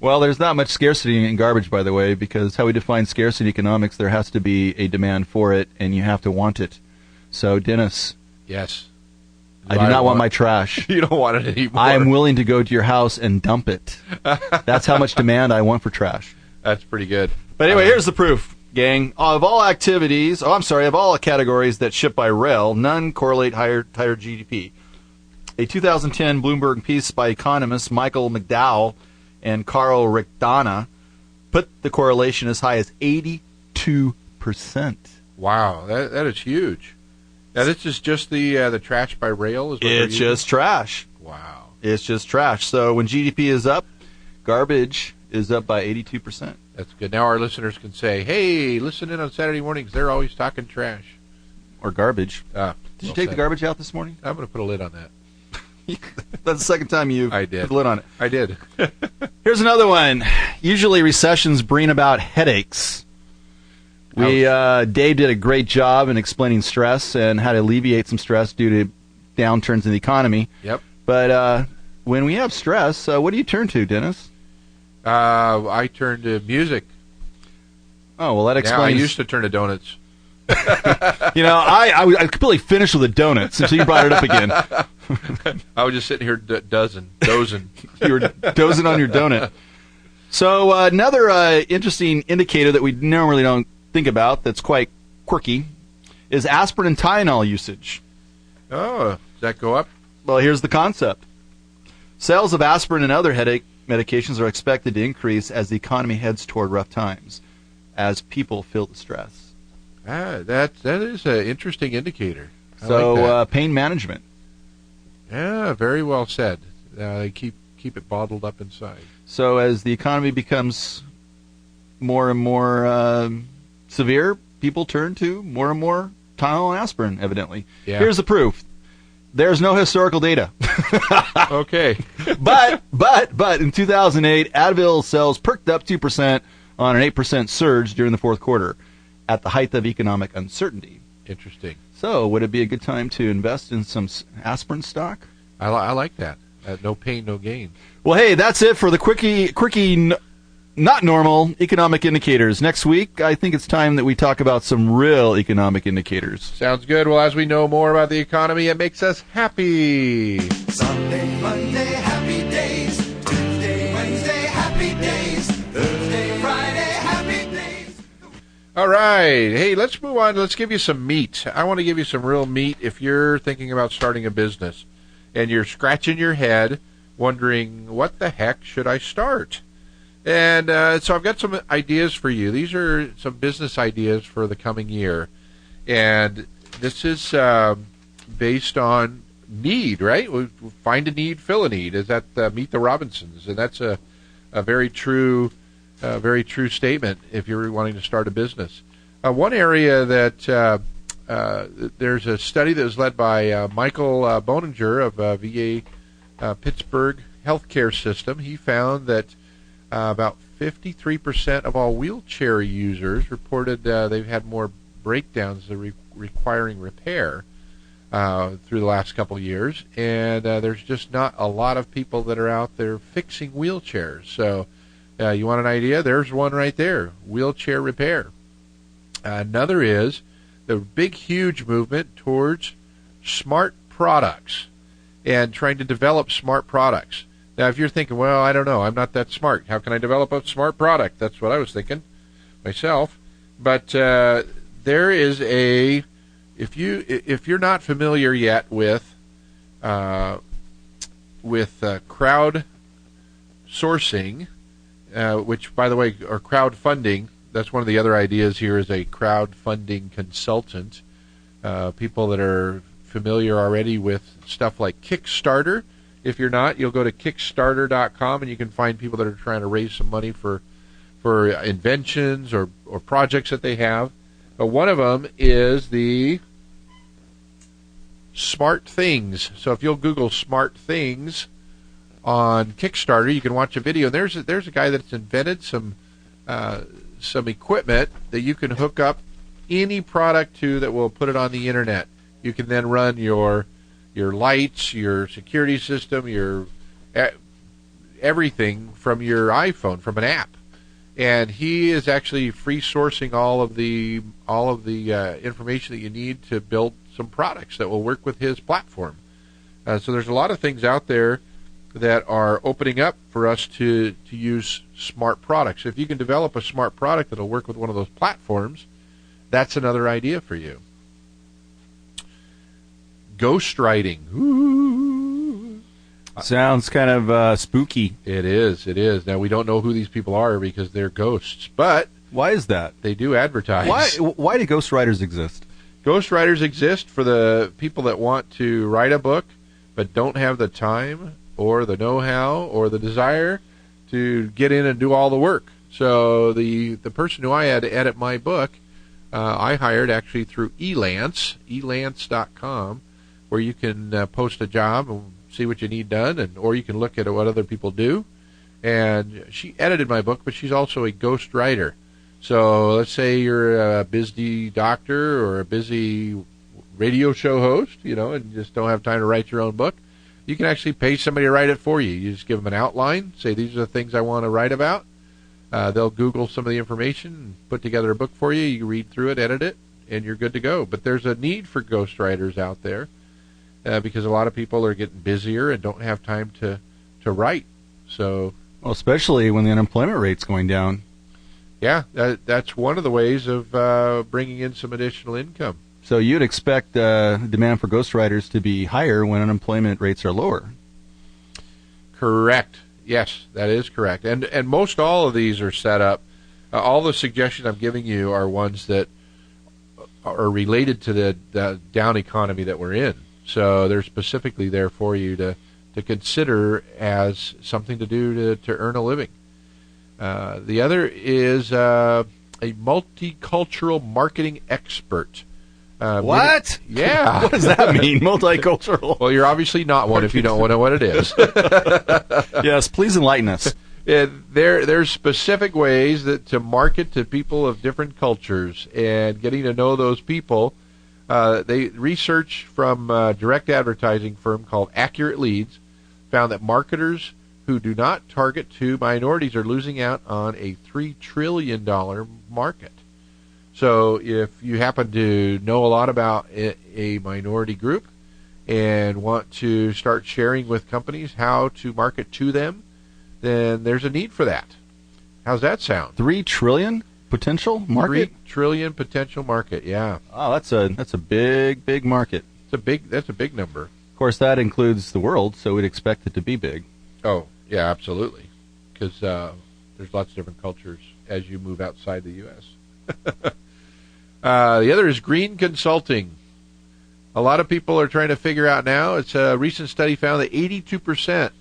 [SPEAKER 2] Well, there's not much scarcity in garbage, by the way, because how we define scarcity in economics, there has to be a demand for it, and you have to want it. So, Dennis.
[SPEAKER 3] Yes.
[SPEAKER 2] I do not want my trash.
[SPEAKER 3] You don't want it anymore.
[SPEAKER 2] I am willing to go to your house and dump it. That's how much demand I want for trash.
[SPEAKER 3] That's pretty good.
[SPEAKER 2] But anyway, here's the proof, gang. Of all categories that ship by rail, none correlate higher GDP. A 2010 Bloomberg piece by economists Michael McDowell and Carl Richtana put the correlation as high as 82%.
[SPEAKER 3] Wow, that is huge. Now, this is just the trash by rail?
[SPEAKER 2] It's just trash.
[SPEAKER 3] Wow.
[SPEAKER 2] It's just trash. So when GDP is up, garbage is up by 82%.
[SPEAKER 3] That's good. Now our listeners can say, hey, listen in on Saturday mornings. They're always talking trash.
[SPEAKER 2] Or garbage. Did you take the garbage out this morning?
[SPEAKER 3] I'm going to put a lid on that.
[SPEAKER 2] That's the second time you
[SPEAKER 3] put
[SPEAKER 2] the lid on it.
[SPEAKER 3] I did.
[SPEAKER 2] Here's another one. Usually recessions bring about headaches. Dave did a great job in explaining stress and how to alleviate some stress due to downturns in the economy.
[SPEAKER 3] Yep.
[SPEAKER 2] But when we have stress, what do you turn to, Dennis?
[SPEAKER 3] I turn to music.
[SPEAKER 2] Oh, well, that explains.
[SPEAKER 3] Yeah, I used to turn to donuts.
[SPEAKER 2] I completely finished with the donuts until you brought it up again.
[SPEAKER 3] I was just sitting here dozing.
[SPEAKER 2] You were dozing on your donut. So another interesting indicator that we normally don't think about that's quite quirky is aspirin and Tylenol usage.
[SPEAKER 3] Oh, does that go up?
[SPEAKER 2] Well, here's the concept. Sales of aspirin and other headache medications are expected to increase as the economy heads toward rough times, as people feel the stress.
[SPEAKER 3] That is an interesting indicator.
[SPEAKER 2] Pain management.
[SPEAKER 3] Yeah, very well said. Keep it bottled up inside.
[SPEAKER 2] So as the economy becomes more and more severe, people turn to more and more Tylenol and aspirin, evidently.
[SPEAKER 3] Yeah.
[SPEAKER 2] Here's the proof. There's no historical data.
[SPEAKER 3] Okay.
[SPEAKER 2] But in 2008, Advil sales perked up 2% on an 8% surge during the fourth quarter at the height of economic uncertainty.
[SPEAKER 3] Interesting.
[SPEAKER 2] So would it be a good time to invest in some aspirin stock?
[SPEAKER 3] I like that. No pain, no gain.
[SPEAKER 2] Well, hey, that's it for the quickie, not normal economic indicators. Next week, I think it's time that we talk about some real economic indicators.
[SPEAKER 3] Sounds good. Well, as we know more about the economy, it makes us happy.
[SPEAKER 11] Sunday, Monday, happy days. Tuesday, Wednesday, happy days. Thursday, Friday, happy days.
[SPEAKER 3] All right. Hey, let's move on. Let's give you some meat. I want to give you some real meat if you're thinking about starting a business and you're scratching your head wondering, what the heck should I start? And so I've got some ideas for you. These are some business ideas for the coming year. And this is based on need, right? We find a need, fill a need. Is that Meet the Robinsons? And that's a very true statement if you're wanting to start a business. One area that there's a study that was led by Michael Boninger of VA Pittsburgh Healthcare System. He found that about 53% of all wheelchair users reported they've had more breakdowns requiring repair through the last couple of years, and there's just not a lot of people that are out there fixing wheelchairs. So you want an idea? There's one right there, wheelchair repair. Another is the big, huge movement towards smart products and trying to develop smart products. Now, if you're thinking, well, I don't know, I'm not that smart. How can I develop a smart product? That's what I was thinking myself. But there is if you're not familiar yet with crowd sourcing, which, by the way, or crowdfunding. That's one of the other ideas here is a crowdfunding consultant. People that are familiar already with stuff like Kickstarter. If you're not, you'll go to Kickstarter.com and you can find people that are trying to raise some money for inventions or projects that they have. But one of them is the Smart Things. So if you'll Google Smart Things on Kickstarter, you can watch a video. There's a guy that's invented some equipment that you can hook up any product to that will put it on the internet. You can then run your lights, your security system, your everything from your iPhone, from an app. And he is actually free sourcing all of the information that you need to build some products that will work with his platform. So there's a lot of things out there that are opening up for us to use smart products. If you can develop a smart product that will work with one of those platforms, that's another idea for you. Ghostwriting. Ooh.
[SPEAKER 2] Sounds kind of spooky.
[SPEAKER 3] It is. Now, we don't know who these people are because they're ghosts, but
[SPEAKER 2] why is that?
[SPEAKER 3] They do advertise.
[SPEAKER 2] Why do ghostwriters exist?
[SPEAKER 3] Ghostwriters exist for the people that want to write a book but don't have the time or the know-how or the desire to get in and do all the work. So the person who I had to edit my book, I hired actually through elance.com, where you can post a job and see what you need done, or you can look at what other people do. And she edited my book, but she's also a ghost writer. So let's say you're a busy doctor or a busy radio show host, and you just don't have time to write your own book. You can actually pay somebody to write it for you. You just give them an outline, say these are the things I want to write about. They'll Google some of the information and put together a book for you. You read through it, edit it, and you're good to go. But there's a need for ghostwriters out there because a lot of people are getting busier and don't have time to write. So,
[SPEAKER 2] well, especially when the unemployment rate's going down.
[SPEAKER 3] Yeah, that's one of the ways of bringing in some additional income.
[SPEAKER 2] So you'd expect demand for ghostwriters to be higher when unemployment rates are lower.
[SPEAKER 3] Correct. Yes, that is correct. And most all of these are set up. All the suggestions I'm giving you are ones that are related to the down economy that we're in. So they're specifically there for you to consider as something to do to earn a living. The other is a multicultural marketing expert.
[SPEAKER 2] What?
[SPEAKER 3] Yeah.
[SPEAKER 2] What does that mean, multicultural?
[SPEAKER 3] Well, you're obviously not one if you don't know what it is.
[SPEAKER 2] Yes, please enlighten us.
[SPEAKER 3] There's specific ways to market to people of different cultures, and getting to know those people. They research from a direct advertising firm called Accurate Leads found that marketers who do not target to minorities are losing out on a $3 trillion market. So if you happen to know a lot about a minority group and want to start sharing with companies how to market to them, then there's a need for that. How's that sound?
[SPEAKER 2] $3 trillion potential market?
[SPEAKER 3] $3 trillion potential market, yeah.
[SPEAKER 2] Oh, that's a big market.
[SPEAKER 3] That's a big number.
[SPEAKER 2] Of course, that includes the world, so we'd expect it to be big.
[SPEAKER 3] Oh, yeah, absolutely. Because there's lots of different cultures as you move outside the U.S. The other is green consulting. A lot of people are trying to figure out now. It's a recent study found that 82%,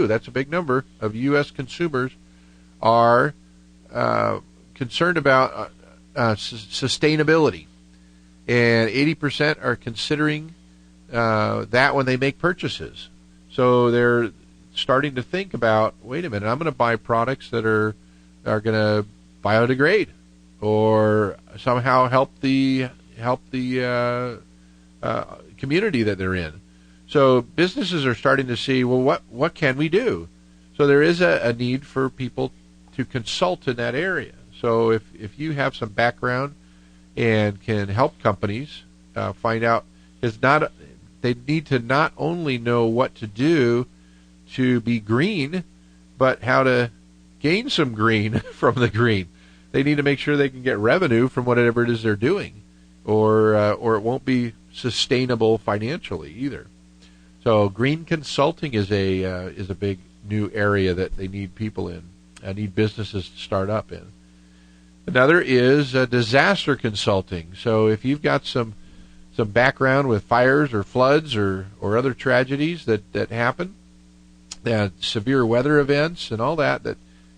[SPEAKER 3] that's a big number, of U.S. consumers are concerned about sustainability. And 80% are considering that when they make purchases. So they're starting to think about, wait a minute, I'm going to buy products that are going to biodegrade or somehow help the community that they're in. So businesses are starting to see, well, what can we do? So there is a need for people to consult in that area. So if you have some background and can help companies find out, they need to not only know what to do to be green, but how to gain some green from the green. They need to make sure they can get revenue from whatever it is they're doing, or it won't be sustainable financially either. So green consulting is a big new area that they need people in, need businesses to start up in. Another is disaster consulting. So if you've got some background with fires or floods or other tragedies that happen, severe weather events and all that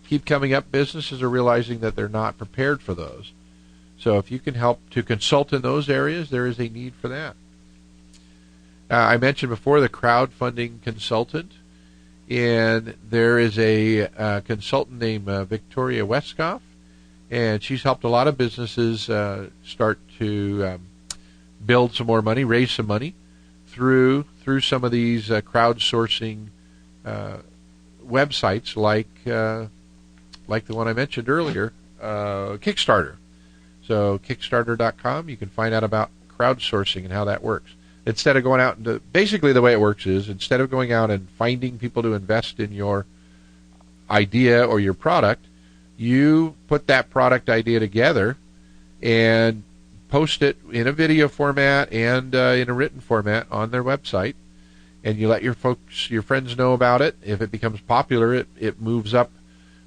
[SPEAKER 3] keep coming up, businesses are realizing that they're not prepared for those. So if you can help to consult in those areas, there is a need for that. I mentioned before the crowdfunding consultant, and there is a consultant named Victoria Westkoff, and she's helped a lot of businesses start to build some more money, raise some money through some of these crowdsourcing websites like the one I mentioned earlier, Kickstarter. So Kickstarter.com, you can find out about crowdsourcing and how that works. Instead of going out and basically the way it works is instead of going out and finding people to invest in your idea or your product, you put that product idea together and post it in a video format and in a written format on their website, and you let your friends know about it. If it becomes popular, it moves up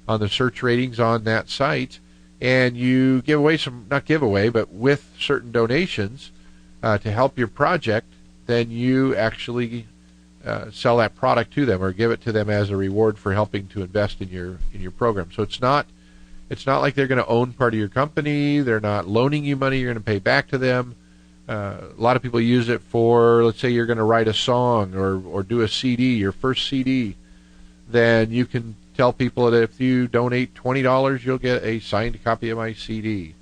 [SPEAKER 3] on the search ratings on that site, and you give away but with certain donations to help your project, then you actually sell that product to them or give it to them as a reward for helping to invest in your program. So it's not like they're going to own part of your company. They're not loaning you money you're going to pay back to them. A lot of people use it for, let's say you're going to write a song or do a CD, your first CD. Then you can tell people that if you donate $20, you'll get a signed copy of my CD.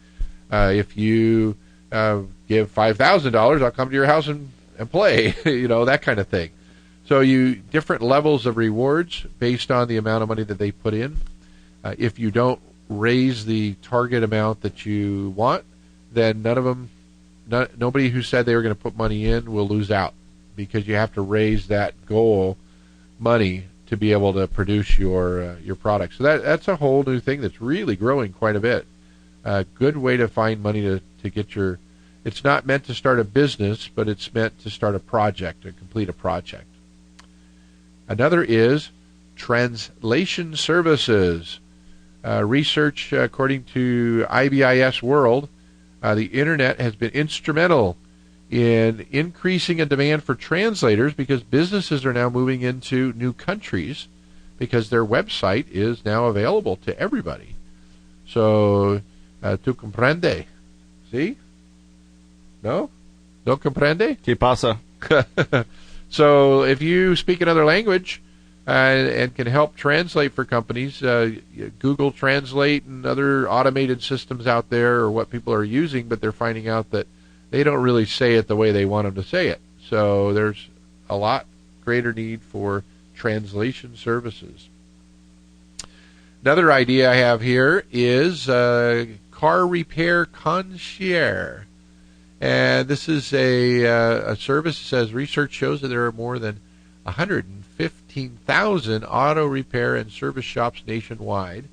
[SPEAKER 3] If you give $5,000, I'll come to your house and play, that kind of thing. So different levels of rewards based on the amount of money that they put in. If you don't raise the target amount that you want, then nobody who said they were going to put money in will lose out, because you have to raise that goal money to be able to produce your product. So that's a whole new thing that's really growing quite a bit. A good way to find money to get your. It's not meant to start a business, but it's meant to start a project, to complete a project. Another is translation services. Research, according to IBIS World, the Internet has been instrumental in increasing a demand for translators because businesses are now moving into new countries because their website is now available to everybody. So, tu comprende? See? No? No comprende?
[SPEAKER 2] ¿Qué pasa?
[SPEAKER 3] So if you speak another language and can help translate for companies, Google Translate and other automated systems out there are what people are using, but they're finding out that they don't really say it the way they want them to say it. So there's a lot greater need for translation services. Another idea I have here is car repair concierge. And this is a service that says research shows that there are more than 115,000 auto repair and service shops nationwide,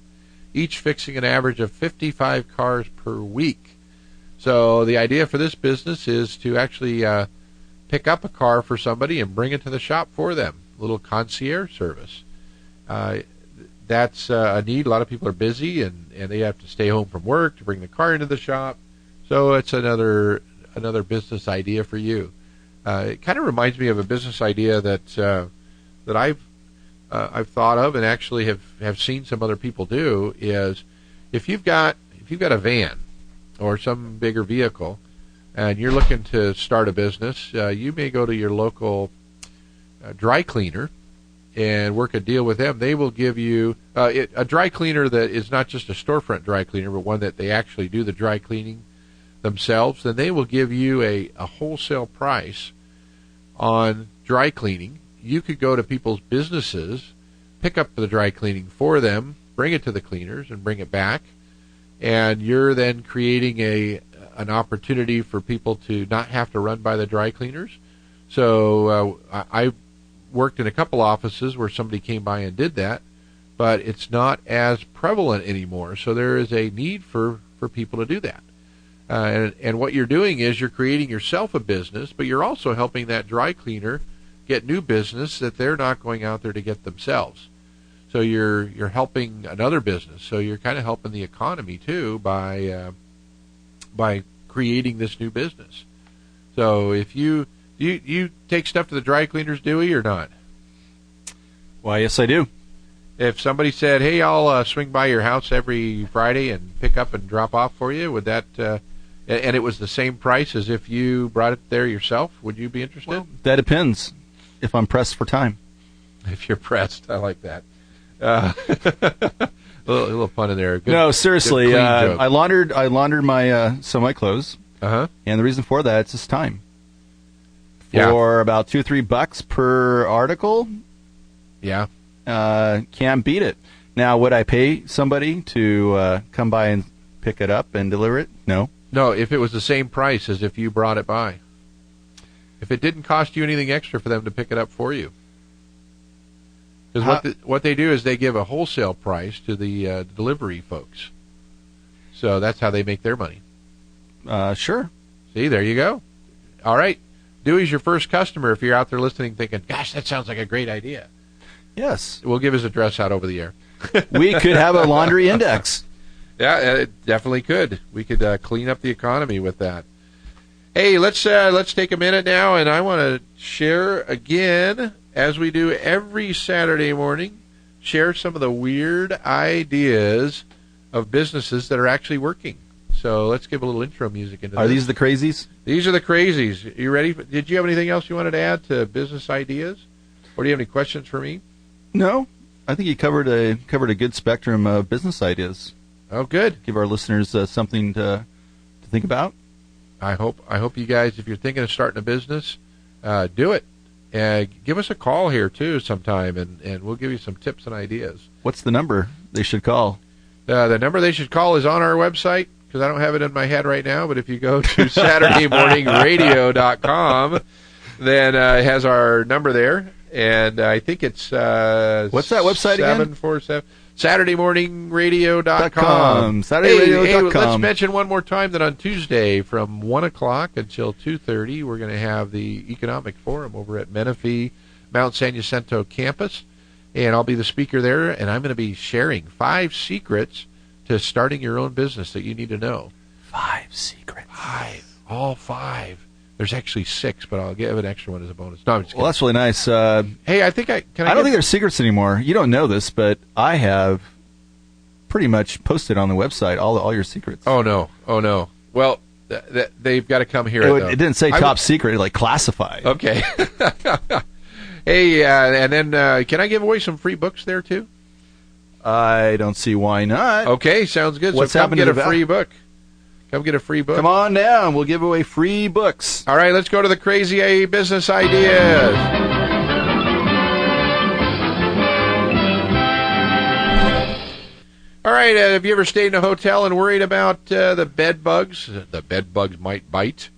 [SPEAKER 3] each fixing an average of 55 cars per week. So the idea for this business is to actually pick up a car for somebody and bring it to the shop for them, a little concierge service. That's a need. A lot of people are busy and they have to stay home from work to bring the car into the shop. So it's another business idea for you. It kind of reminds me of a business idea that I've thought of and actually have seen some other people do. Is if you've got a van or some bigger vehicle and you're looking to start a business, you may go to your local dry cleaner and work a deal with them. They will give you a dry cleaner that is not just a storefront dry cleaner, but one that they actually do the dry cleaning themselves. Then they will give you a wholesale price on dry cleaning. You could go to people's businesses, pick up the dry cleaning for them, bring it to the cleaners, and bring it back. And you're then creating an opportunity for people to not have to run by the dry cleaners. So I worked in a couple offices where somebody came by and did that, but it's not as prevalent anymore. So there is a need for people to do that. And what you're doing is you're creating yourself a business, but you're also helping that dry cleaner get new business that they're not going out there to get themselves. So you're helping another business. So you're kind of helping the economy too by creating this new business. So if you take stuff to the dry cleaners, Dewey, or not?
[SPEAKER 2] Why, yes, I do.
[SPEAKER 3] If somebody said, "Hey, I'll swing by your house every Friday and pick up and drop off for you," would that? And it was the same price as if you brought it there yourself, would you be interested?
[SPEAKER 2] Well, that depends. If I'm pressed for time.
[SPEAKER 3] If you're pressed, I like that. A little pun in there. Good,
[SPEAKER 2] no, seriously.
[SPEAKER 3] good
[SPEAKER 2] I laundered my some of my clothes.
[SPEAKER 3] Uh-huh.
[SPEAKER 2] And the reason for that is just time. For about $2-3 per article.
[SPEAKER 3] Yeah.
[SPEAKER 2] can't beat it. Now, would I pay somebody to come by and pick it up and deliver it? No.
[SPEAKER 3] No, if it was the same price as if you brought it by. If it didn't cost you anything extra for them to pick it up for you. Because what they do is they give a wholesale price to the delivery folks. So that's how they make their money.
[SPEAKER 2] Sure.
[SPEAKER 3] See, there you go. All right. Dewey's your first customer if you're out there listening thinking, gosh, that sounds like a great idea.
[SPEAKER 2] Yes.
[SPEAKER 3] We'll give his address out over the air.
[SPEAKER 2] We could have a laundry index.
[SPEAKER 3] Yeah, it definitely could. We could clean up the economy with that. Hey, let's take a minute now, and I want to share again, as we do every Saturday morning, share some of the weird ideas of businesses that are actually working. So let's give a little intro music into this.
[SPEAKER 2] Are these the crazies?
[SPEAKER 3] These are the crazies. You ready? Did you have anything else you wanted to add to business ideas? Or do you have any questions for me?
[SPEAKER 2] No. I think you covered a good spectrum of business ideas.
[SPEAKER 3] Oh, good.
[SPEAKER 2] Give our listeners something to think about.
[SPEAKER 3] I hope you guys, if you're thinking of starting a business, do it. Give us a call here, too, sometime, and we'll give you some tips and ideas.
[SPEAKER 2] What's the number they should call?
[SPEAKER 3] The number they should call is on our website, because I don't have it in my head right now, but if you go to SaturdayMorningRadio.com, then it has our number there, and I think it's...
[SPEAKER 2] what's that website again?
[SPEAKER 3] 747... SaturdayMorningRadio.com.
[SPEAKER 2] SaturdayRadio.com.
[SPEAKER 3] Hey, let's mention one more time that on Tuesday from 1 o'clock until 2:30, we're going to have the Economic Forum over at Menifee Mount San Jacinto campus. And I'll be the speaker there, and I'm going to be sharing 5 secrets to starting your own business that you need to know.
[SPEAKER 2] 5 secrets.
[SPEAKER 3] 5. All 5. There's actually 6, but I'll give an extra one as a bonus. No, I'm just kidding.
[SPEAKER 2] Well, that's really nice.
[SPEAKER 3] Hey, I think I don't
[SPEAKER 2] think there's secrets anymore. You don't know this, but I have pretty much posted on the website all your secrets.
[SPEAKER 3] Oh no. Well, they've got to come here.
[SPEAKER 2] It didn't say top secret, like classified.
[SPEAKER 3] Okay. Hey, and then can I give away some free books there too?
[SPEAKER 2] I don't see why not.
[SPEAKER 3] Okay, sounds good.
[SPEAKER 2] What's
[SPEAKER 3] so come
[SPEAKER 2] happening
[SPEAKER 3] get a free book. Come get a free book.
[SPEAKER 2] Come on down. We'll give away free books.
[SPEAKER 3] All right, let's go to the crazy business ideas. All right, have you ever stayed in a hotel and worried about the bed bugs? The bed bugs might bite.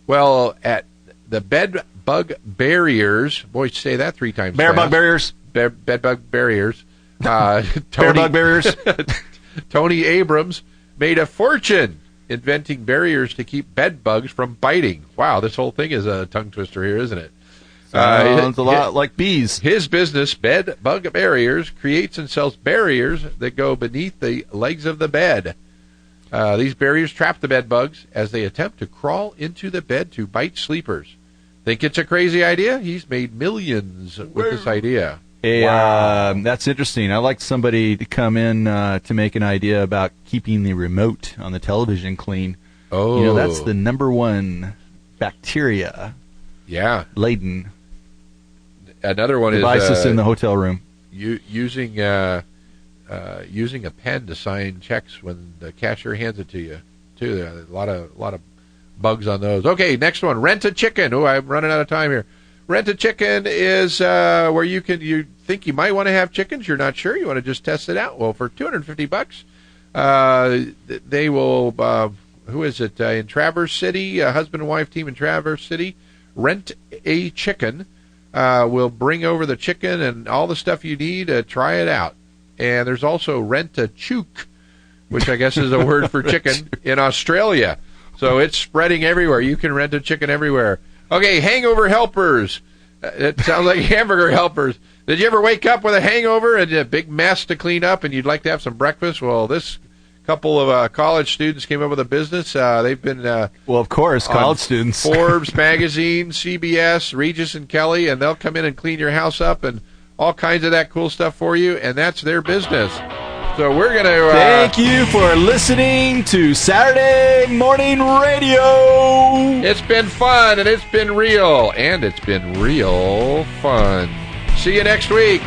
[SPEAKER 3] Well, at the Bed Bug Barriers, boy, say that 3 times
[SPEAKER 2] Bear
[SPEAKER 3] fast.
[SPEAKER 2] Bug Barriers.
[SPEAKER 3] Bed Bug Barriers.
[SPEAKER 2] Bear Bug Barriers.
[SPEAKER 3] Tony Abrams made a fortune inventing barriers to keep bed bugs from biting. Wow, this whole thing is a tongue twister here, isn't it?
[SPEAKER 2] Sounds a lot like bees.
[SPEAKER 3] His business, Bed Bug Barriers, creates and sells barriers that go beneath the legs of the bed. These barriers trap the bed bugs as they attempt to crawl into the bed to bite sleepers. Think it's a crazy idea? He's made millions with this idea.
[SPEAKER 2] Hey,
[SPEAKER 3] wow.
[SPEAKER 2] That's interesting. I'd like somebody to come in to make an idea about keeping the remote on the television clean.
[SPEAKER 3] Oh.
[SPEAKER 2] You know, that's the number one bacteria laden.
[SPEAKER 3] Another one
[SPEAKER 2] devices
[SPEAKER 3] is
[SPEAKER 2] in the hotel room.
[SPEAKER 3] Using a pen to sign checks when the cashier hands it to you. Too, there are a lot of bugs on those. Okay, next one. Rent a chicken. Oh, I'm running out of time here. Rent a chicken is where you think you might want to have chickens. You're not sure. You want to just test it out. Well, for $250, they will. Who is it in Traverse City? A husband and wife team in Traverse City. Rent a chicken. Will bring over the chicken and all the stuff you need to try it out. And there's also Rent a Chook, which I guess is a word for chicken in Australia. So it's spreading everywhere. You can rent a chicken everywhere. Okay, hangover helpers. It sounds like hamburger helpers. Did you ever wake up with a hangover and a big mess to clean up and you'd like to have some breakfast? Well, this couple of college students came up with a business. They've been...
[SPEAKER 2] well, of course, college students.
[SPEAKER 3] Forbes magazine, CBS, Regis and Kelly, and they'll come in and clean your house up and all kinds of that cool stuff for you, and that's their business. So we're going to...
[SPEAKER 2] Thank you for listening to Saturday Morning Radio.
[SPEAKER 3] It's been fun, and it's been real, and it's been real fun. See you next week.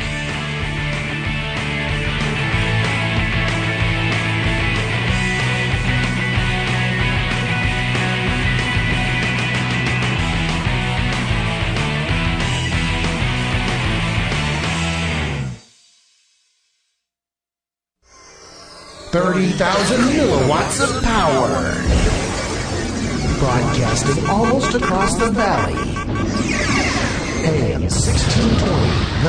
[SPEAKER 1] 30,000 milliwatts of power. Broadcasting almost across the valley. AM 1620.